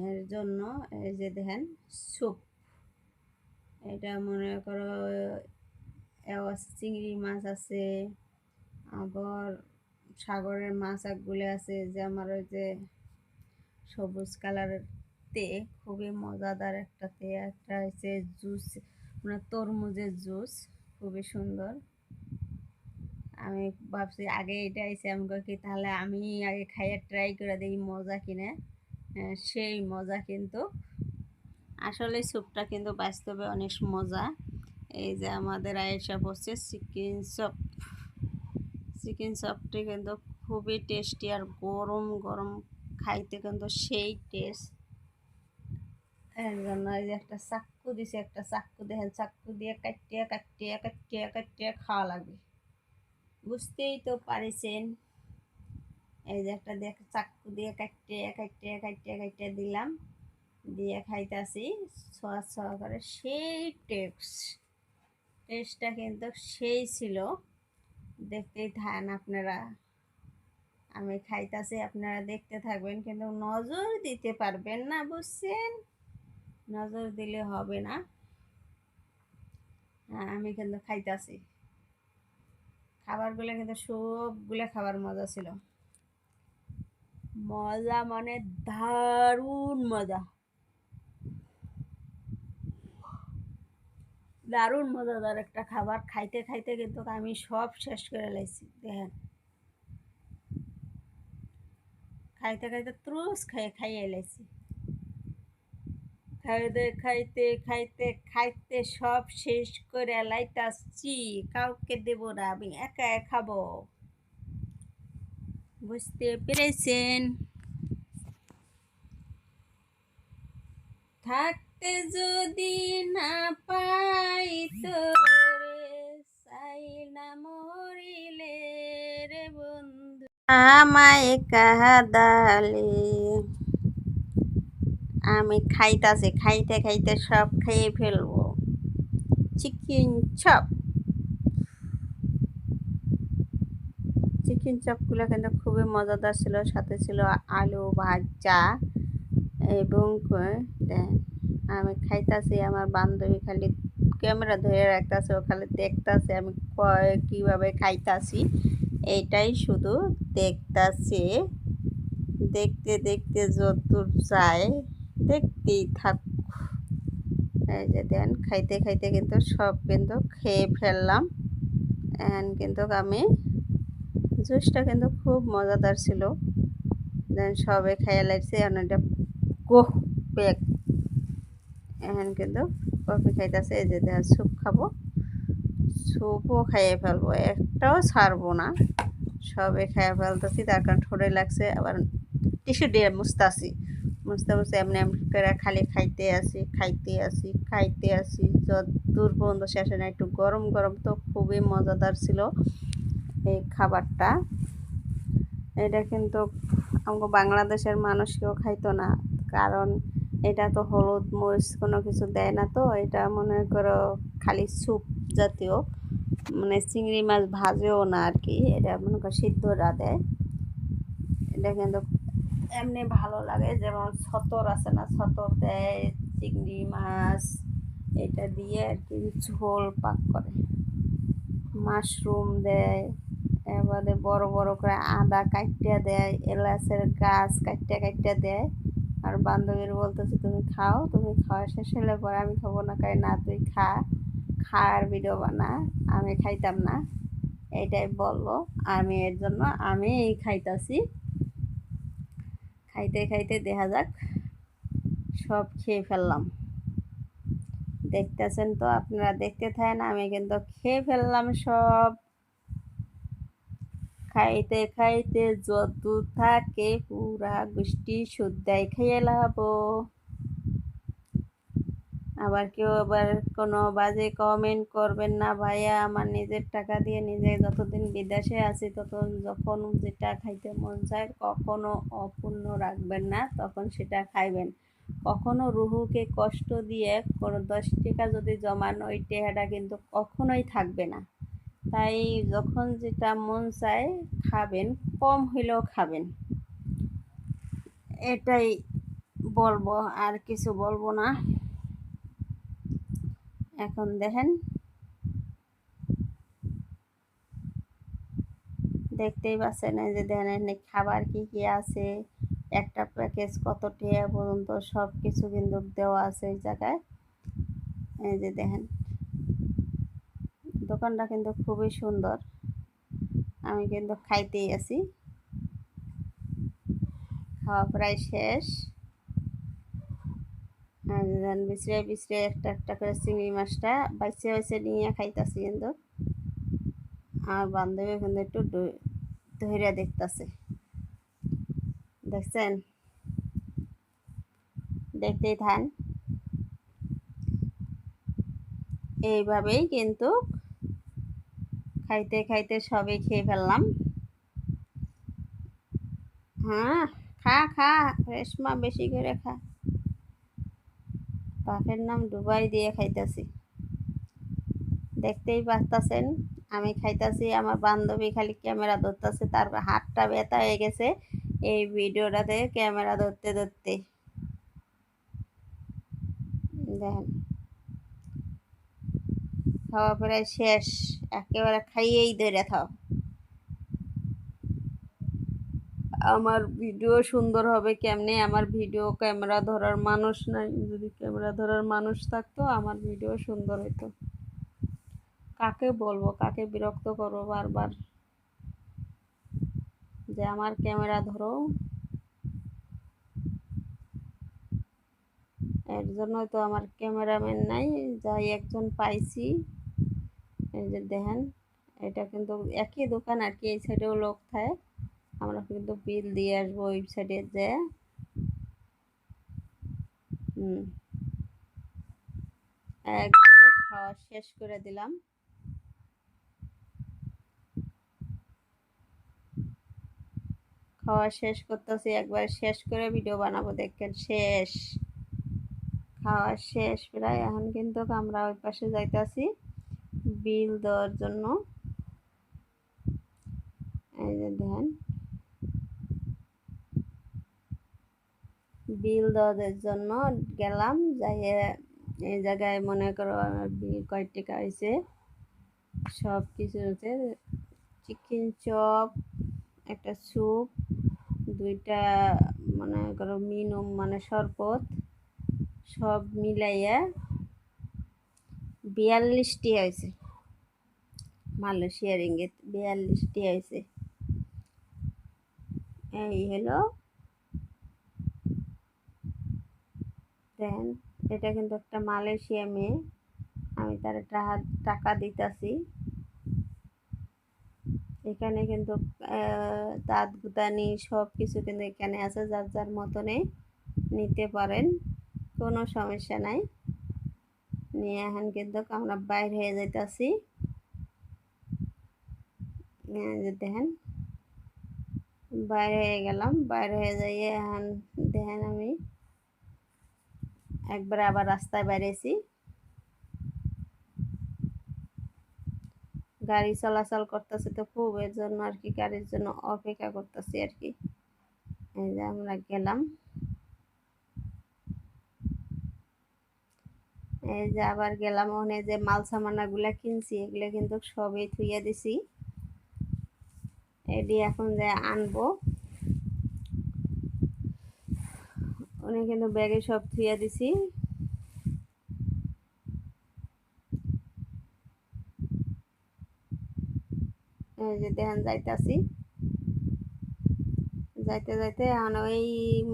এর জন্য এই যে দেখেন স্যুপ, এটা মনে করো চিংড়ি মাছ আছে, আবার সাগরের মাছ একগুলো আছে, যে আমার ওই যে সবুজ কালারের তে, খুবই মজাদার একটা তে, একটা হচ্ছে জুস, মানে তরমুজের জুস, খুবই সুন্দর। আমি ভাবছি আগে এটা এসে আমি কি তাহলে আমি আগে খাইয়ে ট্রাই করে দিই মজা কিনে। সেই মজা কিন্তু আসলে স্যুপটা কিন্তু বাস্তবে অনেক মজা। এই যে আমাদের আয়েশা পড়ছে চিকেন চপ, চিকেন চপটি কিন্তু খুবই টেস্টি, আর গরম গরম খাইতে কিন্তু সেই টেস্ট। এর জন্য এই যে একটা চাক্কু দিছে, একটা চাক্কু দেখেন, চাক্কু দিয়ে কাটিয়ে কাটিয়ে কাটিয়ে কাটিয়ে খাওয়া লাগবে, বুঝতেই তো পারিছেন। এই যে একটা দেখ চাক্কু দিয়ে কাটিয়ে কাটিয়ে কাটিয়ে কাটিয়ে দিলাম, দিয়ে খাইতেছি ছোঁয়া ছোঁয়া করে, সেই টেস্টটা কিন্তু সেই ছিল। দেখতেই থাকেন আপনারা, আমি খাইতেছি, আপনারা দেখতে থাকবেন, কিন্তু নজর দিতে পারবেন না, বুঝছেন? নজর দিলে হবে না। হ্যাঁ, আমি কিন্তু খাইতেছি, খাবারগুলো কিন্তু সবগুলো খাবার মজা ছিল, মজা মানে দারুণ মজা, দারুণ মজাদার একটা খাবার। খাইতে খাইতে কিন্তু আমি সব শেষ করে লাইছি, দেখেন। খাইতে খাইতে ত্রুস খাইয়ে লাইছি, খাইতে খাইতে খাইতে খাইতে সব শেষ করে লাইতাছি, কাউকে দেব না, আমি একা খাবো, বুঝতে পেরেছেন? থাকতে যদি না পাই তোরে, চাই না মরিলে রে বন্ধু আমায় কাঁদালে। আমি খাইতাছি, খাইতে খাইতে সব খেয়ে ফেলবো। চিকেন চপ, চিকেন চপগুলো কিন্তু খুবই মজাদার ছিল, সাথে ছিল আলু ভাজা এবং আমি খাইতাছি, আমার বান্ধবী খালি ক্যামেরা ধরে রাখতেছে, ও খালি দেখতাছে আমি কিভাবে খাইতাছি, এইটাই শুধু দেখতাছে। দেখতে দেখতে যতদূর যায় দেখতেই থাক। এই যে দেন খাইতে খাইতে কিন্তু সব কিন্তু খেয়ে ফেললাম। কিন্তু আমি জুসটা কিন্তু খুব মজাদার ছিল, দেন সবে খাইয়া লাগছে, এটা কোহ পেক। এখন কিন্তু কফি খাইতেছে, এই যে দেখা স্যুপ খাবো, স্যুপও খাইয়ে ফেলবো, একটাও ছাড়বো না, সবে খাইয়ে ফেলতেছি। তার কারণ ঠোঁটে লাগছে, আবার টিস্যু দিয়ে মুছতেছি, মুছতে মুছতে এমনি এমনি করে খালি খাইতে আসি খাইতে আসি খাইতে আসি, যত দূর পর্যন্ত শেষে না। একটু গরম গরম তো খুবই মজাদার ছিল এই খাবারটা। এটা কিন্তু আমাকে বাংলাদেশের মানুষ কেউ খাইতো না, কারণ এটা তো হলুদ মরিচ কোনো কিছু দেয় না, তো এটা মনে করো খালি স্যুপ জাতীয়, মানে চিংড়ি মাছ ভাজেও না আর কি, এটা মনে করো সিদ্ধটা দেয়। এটা কিন্তু এমনি ভালো লাগে, যেমন ছতর আছে না, ছতর দেয় চিংড়ি মাছ, এটা দিয়ে আর কি ঝোল পাক করে, মাশরুম দেয়, এবারে বড় বড় করে আদা কাটিয়া দেয়, এলাচের গাছ কাটিয়া কাটিয়া দেয়। আর বান্ধবীর বলতেছে তুমি খাও, তুমি খাওয়া শেষ হলে পরে আমি খাবো না, কাই না তুই খা, খাওয়ার ভিডিও বানা, আমি খাইতাম না, এইটাই বললো। আমি এর জন্য আমি এই খাইতাছি। খাইতে খাইতে দেখা যাক সব খেয়ে ফেললাম। দেখতেছেন তো, আপনারা দেখতে থাকেন, আমি কিন্তু খেয়ে ফেললাম সব। খাইতে খাইতে যত থাকে পুরা গোষ্ঠী শুদ্ধাই খেয়ে লাবো। আবার কেউ আবার কোনো বাজে কমেন্ট করবেন না, ভাইয়া আমার নিজের টাকা দিয়ে নিজে যতদিন বিদেশে আছি ততদিন যখন যেটা খাইতে মন চায় কখনো অপূর্ণ রাখবেন না, তখন সেটা খাইবেন। কখনো রুহুকে কষ্ট দিয়ে কোনো 10 টাকা যদি জমান ওই টাকাটা কিন্তু কখনোই থাকবে না। তাই যখন যেটা মন চায় খাবেন, কম হইলেও খাবেন, এটাই বলবো, আর কিছু বলবো না। এখন দেখেন, দেখতেই পাচ্ছেন এই যে দেখেন এখানে খাবার কি কি আছে, একটা প্যাকেজ কত টাকা পর্যন্ত সব কিছু কিন্তু দেওয়া আছে এই জায়গায়। এই যে দেখেন, দোকানটা কিন্তু খুবই সুন্দর। আমি কিন্তু খাইতেই আছি, খাওয়া প্রায় শেষ। বিছড়ে বিছড়ে একটা একটা করে চিংড়ি মাছটা বাইছে বাইছে নিয়ে খাইতেছি। কিন্তু আমার বান্ধবী কিন্তু একটু ধৈর্য দেখতেছে, দেখছেন, দেখতেই থান। এইভাবেই কিন্তু খাইতে খাইতে সবই খেয়ে ফেললাম। হ্যাঁ, খা খা রেশমা, বেশি করে খা। বাপের নাম ডুবাই দিয়ে খাইতেছি, দেখতেই পাচ্ছেন। আমি খাইতেছি, আমার বান্ধবী খালি ক্যামেরা ধরতেছে, তার হাতটা ব্যথা হয়ে গেছে এই ভিডিওটাতে ক্যামেরা ধরতে ধরতে। দেখেন, খাওয়া প্রায় শেষ, একেবারে খাইয়েই ধরে থাও। আমার ভিডিও সুন্দর হবে কেমনে? আমার ভিডিও ক্যামেরা ধরার মানুষ নাই। যদি ক্যামেরা ধরার মানুষ থাকতো আমার ভিডিও সুন্দর হতো। কাকে বলবো, কাকে বিরক্ত করবো বারবার যে আমার ক্যামেরা ধরো? এর জন্যই তো আমার ক্যামেরাম্যান নাই, যাই একজন পাইছি। এই যে দেখেন, এটা কিন্তু একই দোকান আর কি, এই সাইডেও লোক থাকে। আমরা কিন্তু বিল দিয়ে আসবো ওই সাইডে যে। একবারে খাওয়া শেষ করে দিলাম। খাওয়া শেষ করতেছি, একবার শেষ করে ভিডিও বানাবো, দেখেন শেষ, খাওয়া শেষ প্রায়। এখন কিন্তু আমরা ওই পাশে যাইতেছি বিল দেওয়ার জন্য। এই যে দেখেন, বিল দেওয়ার জন্য গেলাম, যাইয়ে এই জায়গায় মনে করো আমার বিল কয় টাকা হয়েছে সব কিছু হচ্ছে। চিকেন চপ, একটা স্যুপ, দুইটা মনে করো মিনু মানে শরবত, সব মিলাইয়া 42টি হয়েছে। মালয়েশিয়া রিঙ্গিত 42টি হয়েছে। এই হলো দেখেন, এটা কিন্তু একটা মালয়েশিয়া মেয়ে, আমি তার টাকা দিতেছি। এখানে কিন্তু দাঁত গুতানি সব কিছু কিন্তু এখানে আছে, যার যার মতনে নিতে পারেন, কোনো সমস্যা নাই। নিয়ে এখন কিন্তু আমরা বাইর হয়ে যাইতেছি। দেখেন, বাইরে হয়ে গেলাম, বাইরে হয়ে যাইয়ে এখন দেখেন আমি একবার আবার রাস্তায় বেরিয়েছি, গাড়ি চলাচল করতেছে তো খুব, এর জন্য আর কি গাড়ির জন্য অপেক্ষা করতেছি আর কি। এই যে আমরা গেলাম, এই যে আবার গেলাম, ওখানে যে মাল সামানাগুলা কিনছি এগুলো কিন্তু সবই থুইয়া দিছি, এটি এখন যে আনবো। উনি কিন্তু ব্যাগে সব থুইয়া দিছি। এই যে দেখেন যাইতাছি, যাইতে যাইতে এখন ওই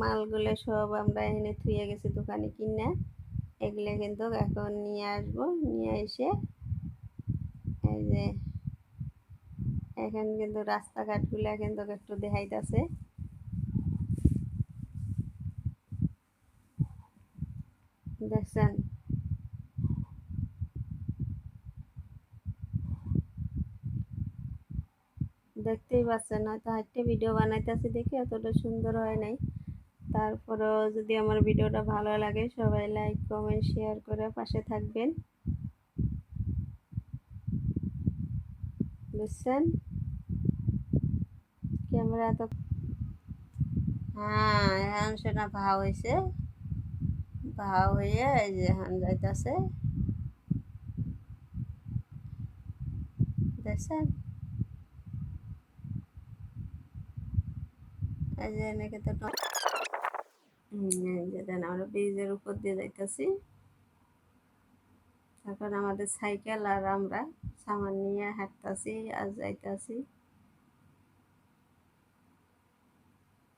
মালগুলো সব আমরা এনে থুয়ে গেছি দোকানে কিনে, এগুলো কিন্তু এখন নিয়ে আসবো, নিয়ে এসে এই যে এখন কিন্তু রাস্তাঘাটগুলা কিন্তু একটু দেখাইতেছে, দেখছেন? দেখতেই পাচ্ছেন, হয়তো হাঁটতে ভিডিও বানাইতেছি দেখে এতটা সুন্দর হয় নাই। তারপরেও যদি আমার ভিডিওটা ভালো লাগে সবাই লাইক কমেন্ট শেয়ার করে পাশে থাকবেন, বুঝছেন? ক্যামেরা তো হ্যাঁ এখন সেটা ভাও হয়েছে, ভাও হয়ে এই যে এখন যাইতাছে, দেখছেন? এই যে এনেকে তো এই যে দেন আমরা ব্রিজের উপর দিয়ে যাইতাছি। এখন আমাদের সাইকেল আর আমরা সামান নিয়ে হাঁটতাছি আর যাইতাছি,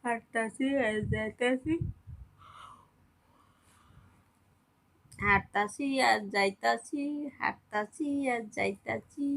হাঁটতাছি আর যাইতাছি, হাঁটতাছি আর যাইতাছি, হাঁটতাছি আর যাইতাছি।